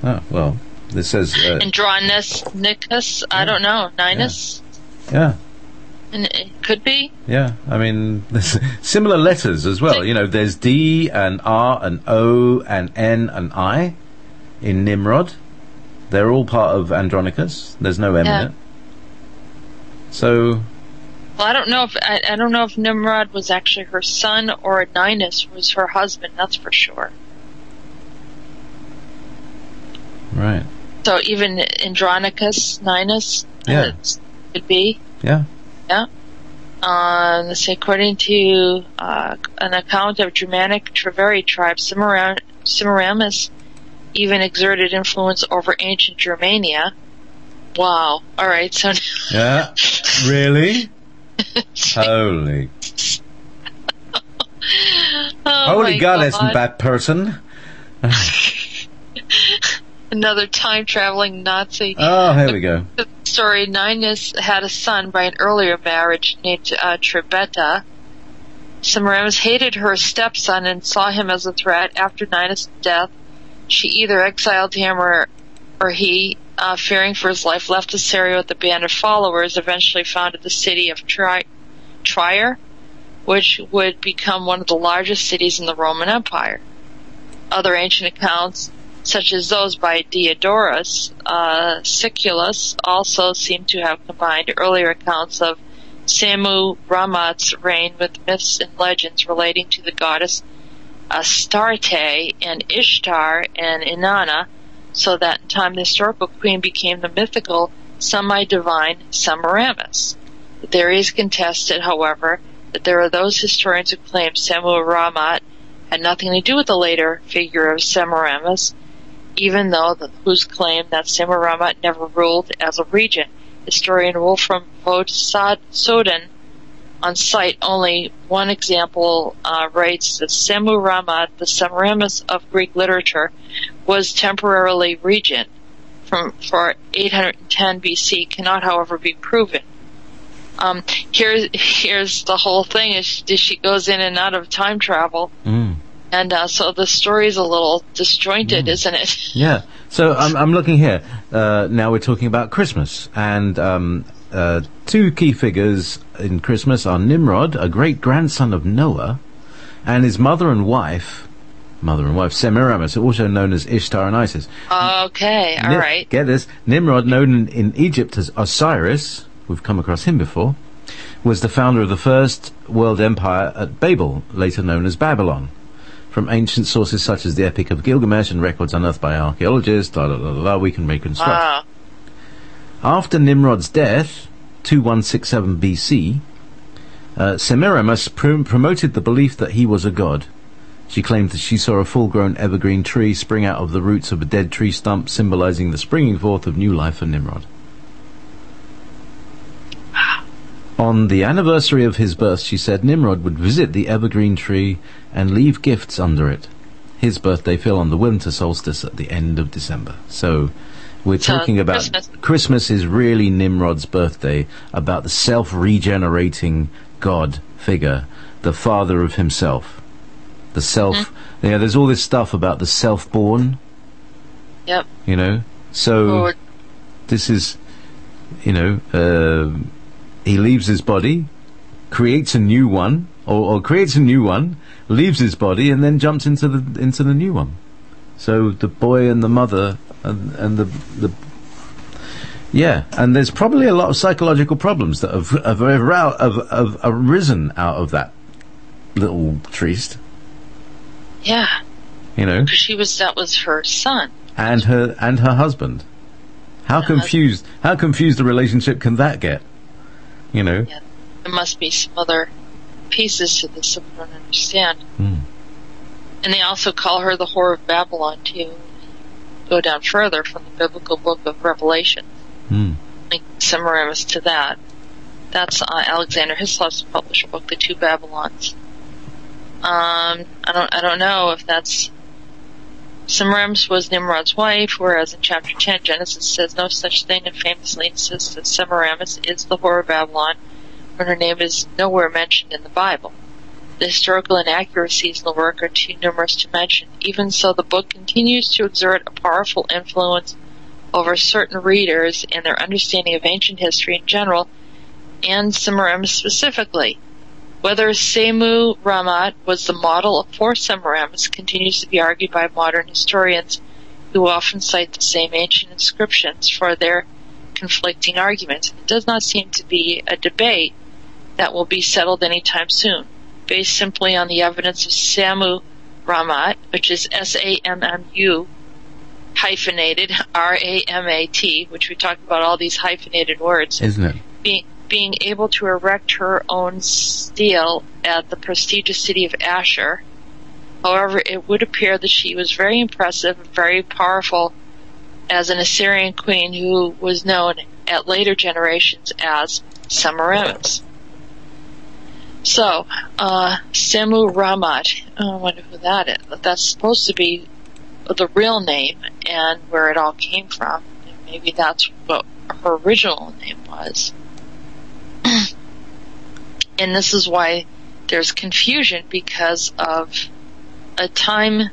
Oh, well, this says... Andronicus, I don't know. Ninus? Yeah. And it could be? Yeah, I mean, there's similar letters as well. There's D and R and O and N and I in Nimrod. They're all part of Andronicus. There's no M in it. So... Well, I don't know if Nimrod was actually her son or Ninus was her husband. That's for sure. Right. So even Andronicus, Ninus, could be. Yeah. Yeah. Let's see, according to an account of Germanic Treveri tribe, Sumeramis even exerted influence over ancient Germania. Wow. All right. So. Yeah. Really? Holy. Holy God, isn't that person? Another time-traveling Nazi. Oh, here we go. The story, Ninus had a son by an earlier marriage named Trebeta. Sumeramis hated her stepson and saw him as a threat. After Ninus' death, she either exiled him or he, fearing for his life, left Assyria with a band of followers, eventually founded the city of Trier, which would become one of the largest cities in the Roman Empire. Other ancient accounts, such as those by Diodorus Siculus, also seem to have combined earlier accounts of Samu Ramat's reign with myths and legends relating to the goddess Astarte and Ishtar and Inanna, so that in time the historical queen became the mythical semi-divine Sumeramis. The theory is contested, however, that there are those historians who claim Semu-Rammat had nothing to do with the later figure of Semiramis, even though whose claim that Semu-Rammat never ruled as a regent. Historian Wolfram Soden, on cite only one example, writes that Semu-Rammat, the Semiramis of Greek literature, was temporarily regent for 810 BC, cannot, however, be proven. Here's the whole thing: is she goes in and out of time travel, and so the story's a little disjointed, isn't it? Yeah. So I'm looking here. Now we're talking about Christmas, and two key figures in Christmas are Nimrod, a great grandson of Noah, and his mother and wife, Semiramis, also known as Ishtar and Isis. Okay, all right. Get this: Nimrod, known in Egypt as Osiris, we've come across him before, was the founder of the first world empire at Babel, later known as Babylon. From ancient sources such as the Epic of Gilgamesh and records unearthed by archaeologists, we can reconstruct. Wow. After Nimrod's death, 2167 BC, Semiramis promoted the belief that he was a god. She claimed that she saw a full-grown evergreen tree spring out of the roots of a dead tree stump, symbolizing the springing forth of new life for Nimrod. On the anniversary of his birth, she said, Nimrod would visit the evergreen tree and leave gifts under it. His birthday fell on the winter solstice at the end of December. So we're talking about Christmas is really Nimrod's birthday, about the self-regenerating God figure, the father of himself. The self, there's all this stuff about the self-born. Yep. You know, so this is, he leaves his body, creates a new one, or creates a new one, leaves his body, and then jumps into the new one. So the boy and the mother and the and there's probably a lot of psychological problems that have arisen out of that little tryst. Yeah. Because that was her son. And her husband. How confused a relationship can that get? Yeah, there must be some other pieces to this that we don't understand. And they also call her the whore of Babylon, too. Go down further from the biblical book of Revelation. Link Semiramis to that. That's Alexander Hislov's published book, The Two Babylons. I don't know if that's... Semiramis was Nimrod's wife, whereas in chapter 10, Genesis says no such thing and famously insists that Semiramis is the whore of Babylon, when her name is nowhere mentioned in the Bible. The historical inaccuracies in the work are too numerous to mention. Even so, the book continues to exert a powerful influence over certain readers and their understanding of ancient history in general, and Semiramis specifically. Whether Semu-Rammat was the model for Semiramis continues to be argued by modern historians, who often cite the same ancient inscriptions for their conflicting arguments. It does not seem to be a debate that will be settled anytime soon, based simply on the evidence of Semu-Rammat, which is S-A-M-M-U hyphenated R-A-M-A-T, which we talked about all these hyphenated words. Isn't it? Being able to erect her own stele at the prestigious city of Asher. However, it would appear that she was very impressive and very powerful as an Assyrian queen who was known at later generations as Sumeramis. So, Semu-Rammat, I wonder who that is. That's supposed to be the real name and where it all came from. And maybe that's what her original name was. And this is why there's confusion, because of a time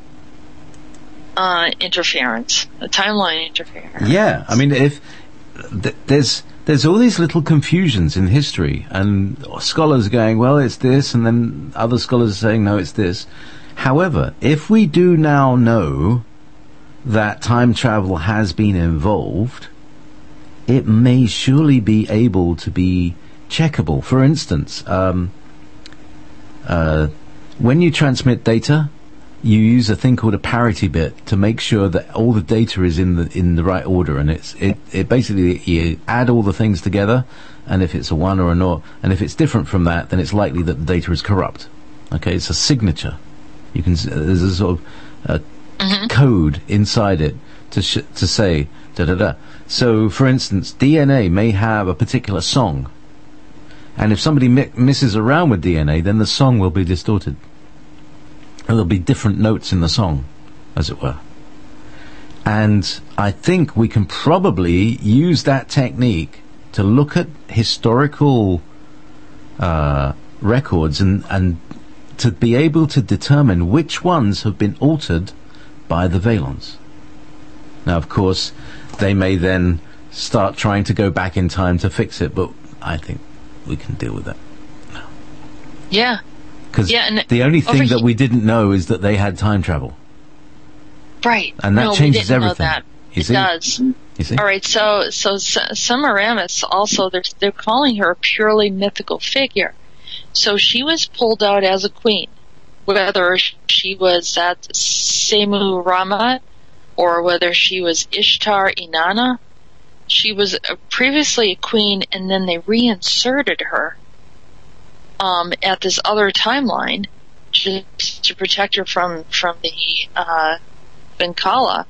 interference, a timeline interference. Yeah, I mean, if there's all these little confusions in history, and scholars are going, well, it's this, and then other scholars are saying, no, it's this. However, if we do now know that time travel has been involved, it may surely be able to be checkable. For instance, when you transmit data, you use a thing called a parity bit to make sure that all the data is in the right order, and it basically, you add all the things together, and if it's a 1 or a 0, and if it's different from that, then it's likely that the data is corrupt. Okay, it's a signature. You can there's a sort of code inside it to say da da da. So, for instance, DNA may have a particular song, and if somebody messes around with DNA, then the song will be distorted. There'll be different notes in the song, as it were. And I think we can probably use that technique to look at historical records and to be able to determine which ones have been altered by the Valons. Now, of course, they may then start trying to go back in time to fix it, but I think we can deal with that. Yeah. Because the only thing that we didn't know is that they had time travel. Right. And that changes everything. Know that. It does. You see? All right, so Sumeramis also, they're calling her a purely mythical figure. So she was pulled out as a queen, whether she was at Sumeramis or whether she was Ishtar Inanna. She was previously a queen, and then they reinserted her at this other timeline just to protect her from the Venkala,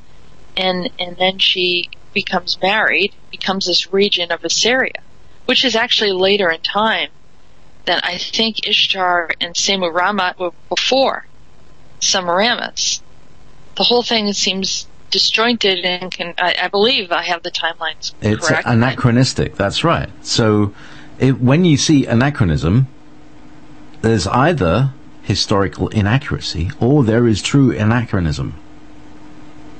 and then she becomes married, becomes this regent of Assyria, which is actually later in time than I think Ishtar and Sumeramis were before Sumeramis. The whole thing seems disjointed, and I believe I have the timelines correct. It's anachronistic, that's right. So when you see anachronism, there's either historical inaccuracy or there is true anachronism.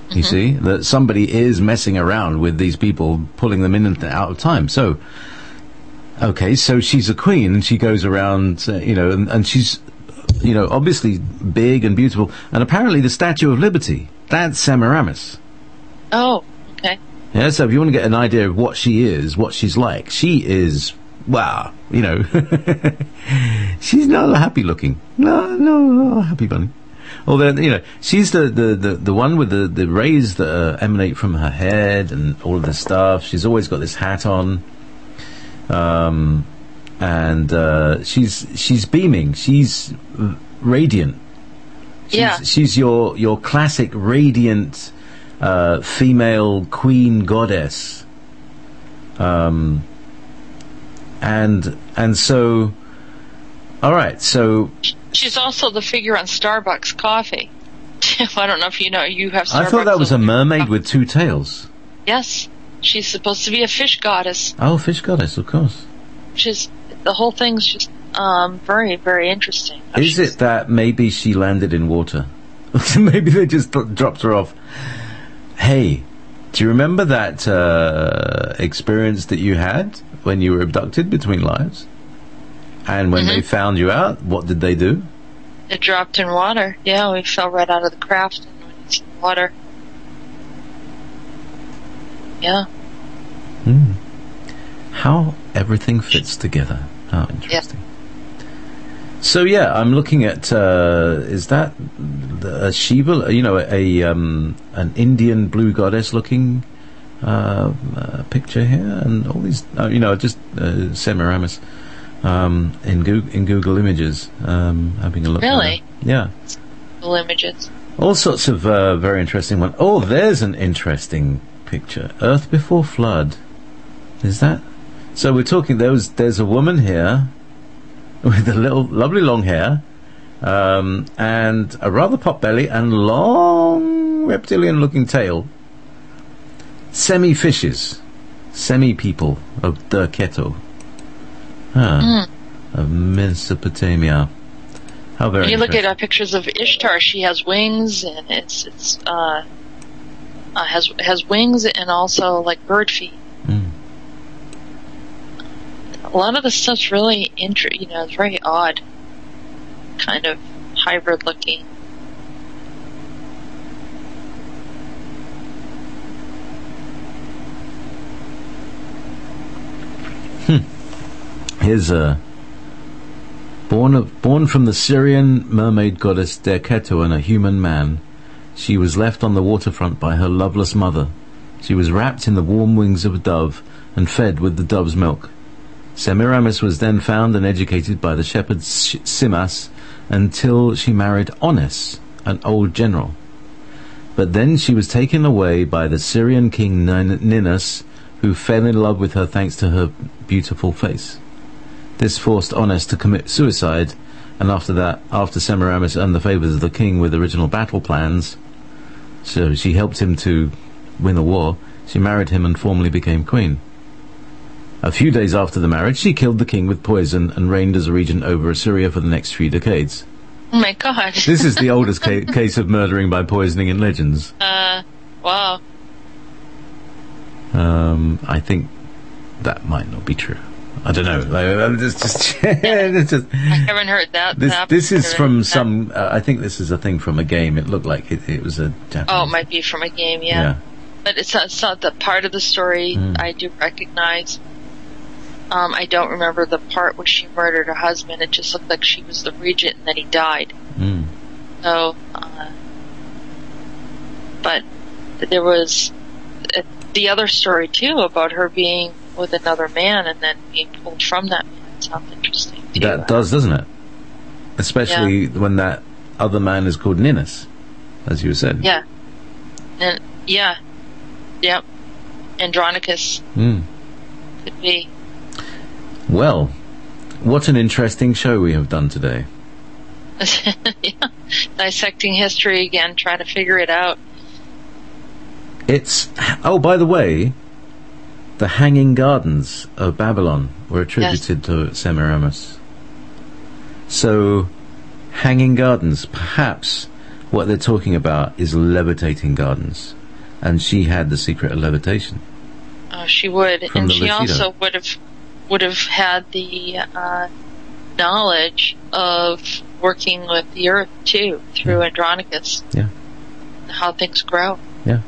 You see, that somebody is messing around with these people, pulling them in and out of time. So, okay, so she's a queen and she goes around, and she's, obviously big and beautiful. And apparently the Statue of Liberty, that's Semiramis. Oh, okay. Yeah, so if you want to get an idea of what she is, what she's like, she is, wow, she's not happy looking. No, happy bunny. Although, she's the one with the rays that emanate from her head and all of this stuff. She's always got this hat on. And she's beaming. She's radiant. She's your classic radiant female queen goddess. And so, all right, so she's also the figure on Starbucks coffee. I don't know if you have Starbucks. I thought that was a mermaid with two tails. Yes, she's supposed to be a fish goddess. Oh, fish goddess, of course. The whole thing's just very, very interesting. Is it that maybe she landed in water? Maybe they just dropped her off. Hey, do you remember that experience that you had when you were abducted between lives? And when they found you out, what did they do? It dropped in water. Yeah, we fell right out of the craft and went into the water. Yeah. How everything fits together. How interesting. Yeah. So yeah, I'm looking at is that a Shiva? An Indian blue goddess looking picture here, and all these just Semiramis in Google Images. Having a look. Really? Yeah. Google Images. All sorts of very interesting one. Oh, there's an interesting picture. Earth before flood. Is that? So we're talking. There's a woman here with a little lovely long hair, and a rather pot belly and long reptilian-looking tail. Semi-fishes, semi-people of Derketo, of Mesopotamia. How very. When you look at pictures of Ishtar, she has wings, and has wings and also like bird feet. A lot of the stuff's really it's very odd, kind of hybrid looking. Here's Born from the Syrian mermaid goddess Derketo and a human man, she was left on the waterfront by her loveless mother. She was wrapped in the warm wings of a dove and fed with the dove's milk. Semiramis was then found and educated by the shepherd Simas until she married Onis, an old general. But then she was taken away by the Syrian king Ninus, who fell in love with her thanks to her beautiful face. This forced Onis to commit suicide, and after Semiramis earned the favours of the king with original battle plans, so she helped him to win the war, she married him and formally became queen. A few days after the marriage, she killed the king with poison and reigned as a regent over Assyria for the next 3 decades. Oh my god. This is the oldest case of murdering by poisoning in legends. Wow. I think that might not be true. I don't know. Just I haven't heard that. This is from some. I think this is a thing from a game. It looked like it was a Japanese. Oh, it might be from a game, yeah. But it's not the part of the story I do recognize. I don't remember the part where she murdered her husband. It just looked like she was the regent and then he died. So, but there was the other story too about her being with another man and then being pulled from that man. Sounds interesting too. That does, doesn't it? Especially when that other man is called Ninus, as you said. Yeah. And yep. Andronicus. Could be. Well, what an interesting show we have done today. Yeah. Dissecting history again, trying to figure it out. Oh, by the way, the Hanging Gardens of Babylon were attributed to Semiramis. So, Hanging Gardens, perhaps what they're talking about is levitating gardens. And she had the secret of levitation. Oh, she would. And she Lucido. also would have had the knowledge of working with the earth too through Andronicus. Yeah. How things grow. Yeah.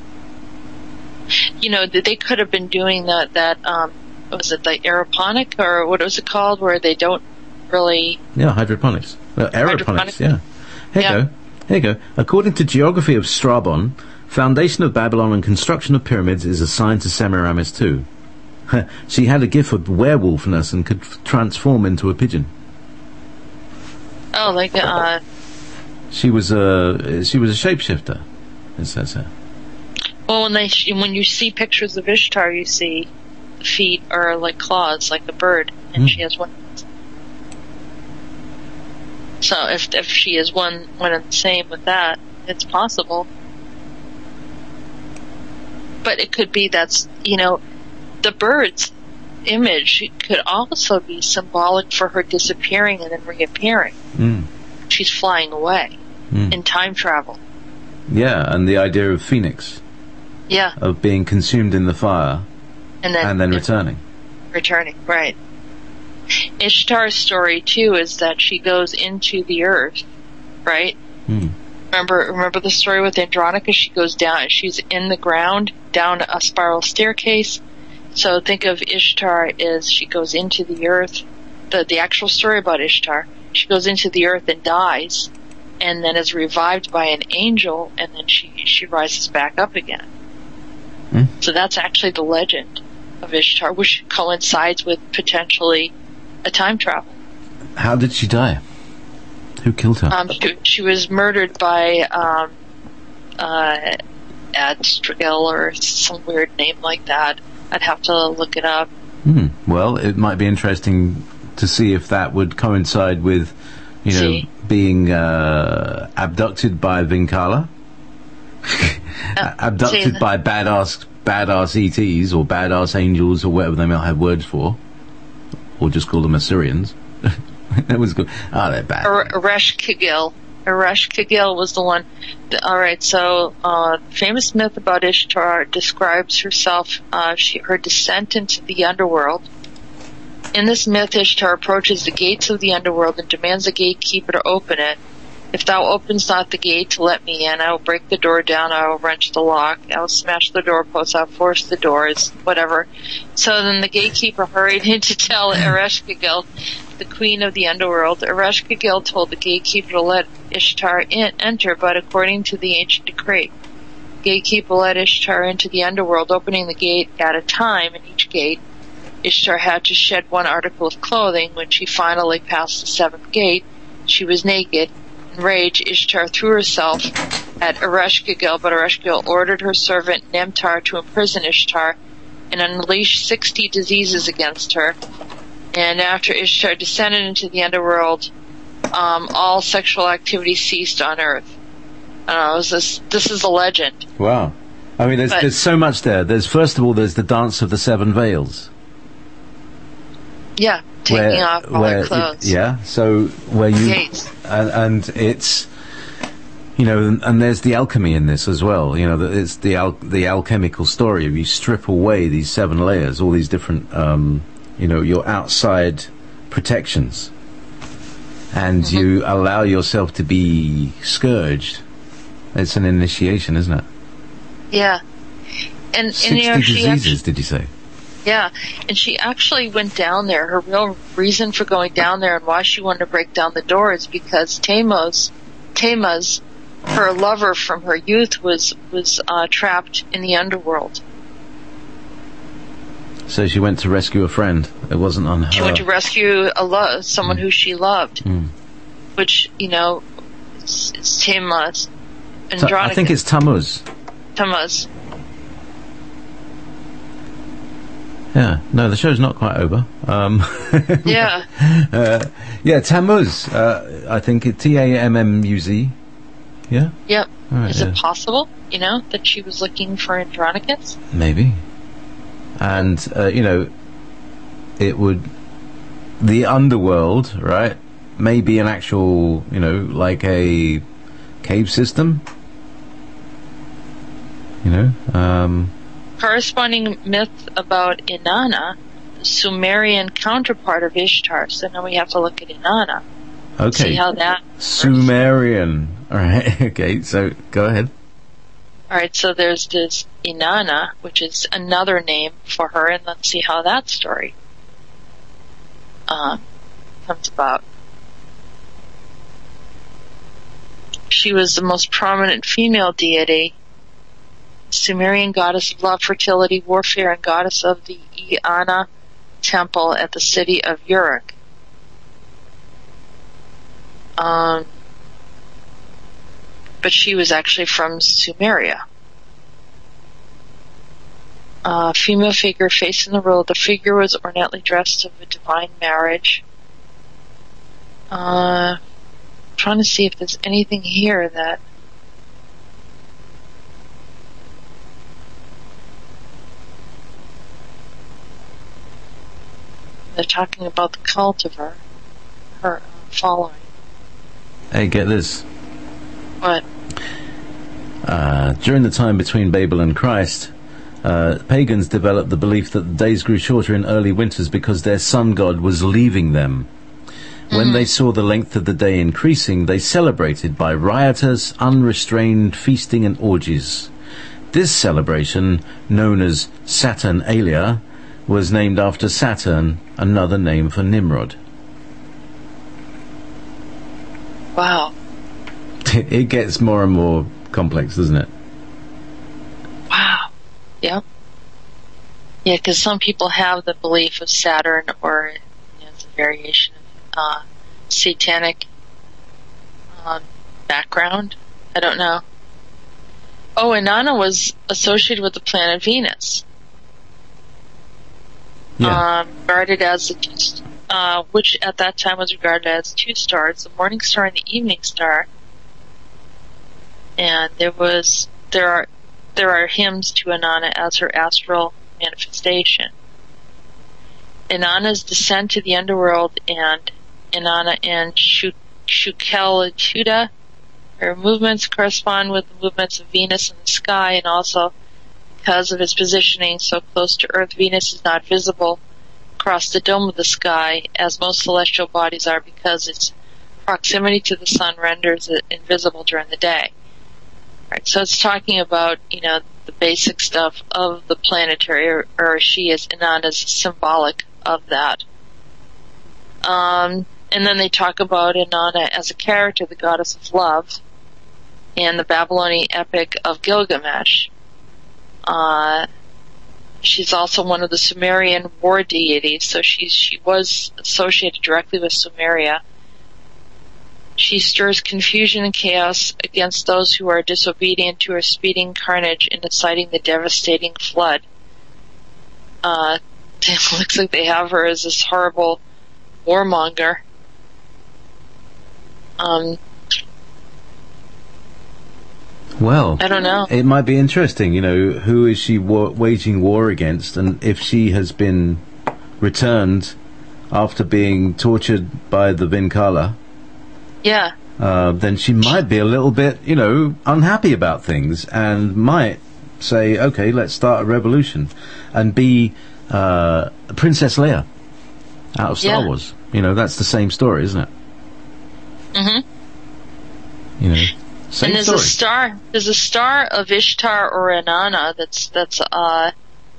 You know, they could have been doing that was it the aeroponic or what was it called, where they don't really... Yeah, hydroponics. Aeroponics, yeah. Here you go. According to Geography of Strabon, foundation of Babylon and construction of pyramids is assigned to Semiramis too. She had a gift of werewolfness and could transform into a pigeon. Oh, like she was a shapeshifter. It says here. Well, when you see pictures of Ishtar, you see the feet are like claws, like a bird, and she has wings. So if she is one and the same with that, it's possible. But it could be the bird's image could also be symbolic for her disappearing and then reappearing. She's flying away in time travel. Yeah, and the idea of Phoenix. Yeah. Of being consumed in the fire and then returning. Returning, right. Ishtar's story, too, is that she goes into the earth, right? Remember the story with Andronicus? She goes down, she's in the ground, down a spiral staircase. So think of Ishtar as she goes into the earth. The actual story about Ishtar, she goes into the earth and dies, and then is revived by an angel, and then she rises back up again. So that's actually the legend of Ishtar, which coincides with potentially a time travel. How did she die? Who killed her? She was murdered by Adstrail or some weird name like that. I'd have to look it up. Well, it might be interesting to see if that would coincide with, being abducted by Vinkala. Abducted by badass ETs or badass angels or whatever they might have words for, or just call them Assyrians. That was good. They're bad. Eresh Kagil was the one. Alright, so famous myth about Ishtar describes herself, her descent into the underworld. In this myth, Ishtar approaches the gates of the underworld and demands the gatekeeper to open it. If thou opens not the gate to let me in, I will break the door down, I will wrench the lock, I will smash the doorposts, I will force the doors, whatever. So then the gatekeeper hurried in to tell Ereshkigal, the queen of the underworld. Ereshkigal told the gatekeeper to let Ishtar enter, but according to the ancient decree, the gatekeeper let Ishtar into the underworld, opening the gate at a time. In each gate, Ishtar had to shed one article of clothing. When she finally passed the seventh gate, she was naked. In rage, Ishtar threw herself at Ereshkigal, but Ereshkigal ordered her servant Nemtar to imprison Ishtar and unleash 60 diseases against her. And after Ishtar descended into the underworld, all sexual activity ceased on Earth. I don't know, this is a legend. Wow. I mean, there's so much there. First of all, there's the dance of the seven veils. Yeah, taking off all her clothes. So where you... Gates. And it's... and there's the alchemy in this as well. It's the alchemical story. If you strip away these 7 layers, all these different, your outside protections, and you allow yourself to be scourged, it's an initiation, isn't it? Yeah. And 60 diseases, did you say? Yeah, and she actually went down there. Her real reason for going down there and why she wanted to break down the door is because Tammuz, her lover from her youth, was trapped in the underworld. So she went to rescue a friend. It wasn't on her. She went to rescue someone who she loved, which, is Tammuz. Andronicus. I think it's Tammuz. Tammuz. Yeah, no, the show's not quite over. Yeah. Tammuz. I think it's Tammuz. Yeah? Yep. Right, Is it possible, that she was looking for Andronicus? Maybe. And, it would... The underworld, right, may be an actual, like a cave system. Corresponding myth about Inanna, the Sumerian counterpart of Ishtar. So now we have to look at Inanna. Okay. See how that Sumerian. All right. Okay. So go ahead. All right. So there's this Inanna, which is another name for her, and let's see how that story comes about. She was the most prominent female deity, Sumerian goddess of love, fertility, warfare, and goddess of the Inanna temple at the city of Uruk. But she was actually from Sumeria. Female figure facing the world. The figure was ornately dressed of a divine marriage. Trying to see if there's anything here that they're talking about the cult of her following. Hey, get this. What? During the time between Babel and Christ, pagans developed the belief that the days grew shorter in early winters because their sun god was leaving them. When they saw the length of the day increasing, they celebrated by riotous, unrestrained feasting and orgies. This celebration, known as Saturnalia, was named after Saturn, another name for Nimrod. Wow. It gets more and more complex, doesn't it? Wow. Yeah. Yeah, because some people have the belief of Saturn, or it's a variation of satanic background. I don't know. Oh, Inanna was associated with the planet Venus. Yeah. Regarded as which at that time was regarded as 2 stars, the morning star and the evening star. And there are hymns to Inanna as her astral manifestation. Inanna's descent to the underworld and Inanna and Shukelatuda, her movements correspond with the movements of Venus in the sky, and also because of its positioning so close to Earth, Venus is not visible across the dome of the sky as most celestial bodies are, because its proximity to the sun renders it invisible during the day. Right, so it's talking about, the basic stuff of the planetary, or she is Inanna's symbolic of that. And then they talk about Inanna as a character, the goddess of love, in the Babylonian epic of Gilgamesh. She's also one of the Sumerian war deities, so she was associated directly with Sumeria. She stirs confusion and chaos against those who are disobedient to her speeding carnage in inciting the devastating flood. It looks like they have her as this horrible warmonger. Well, I don't know. It might be interesting, who is she waging war against, and if she has been returned after being tortured by the Vinkala, yeah, then she might be a little bit, unhappy about things, and might say, okay, let's start a revolution, and be Princess Leia out of Star Wars. That's the same story, isn't it? Mm-hmm. Same and there's story. There's a star of Ishtar or Inanna that's an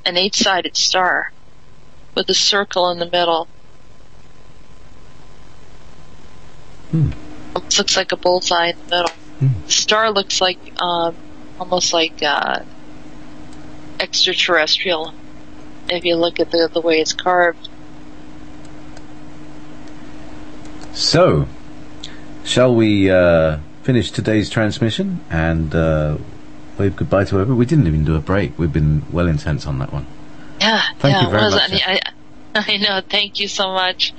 8-sided star with a circle in the middle. It looks like a bullseye in the middle. The star looks like almost like extraterrestrial if you look at the way it's carved. So, shall we finish today's transmission and wave goodbye to everyone? We didn't even do a break. We've been well intense on that one. Yeah, Thank you very much. I know. Thank you so much.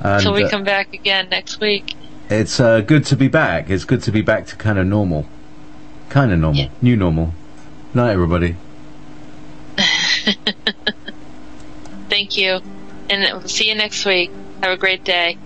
And, so we come back again next week. It's good to be back. It's good to be back to kind of normal. Yeah. New normal. Night, everybody. Thank you. And we'll see you next week. Have a great day.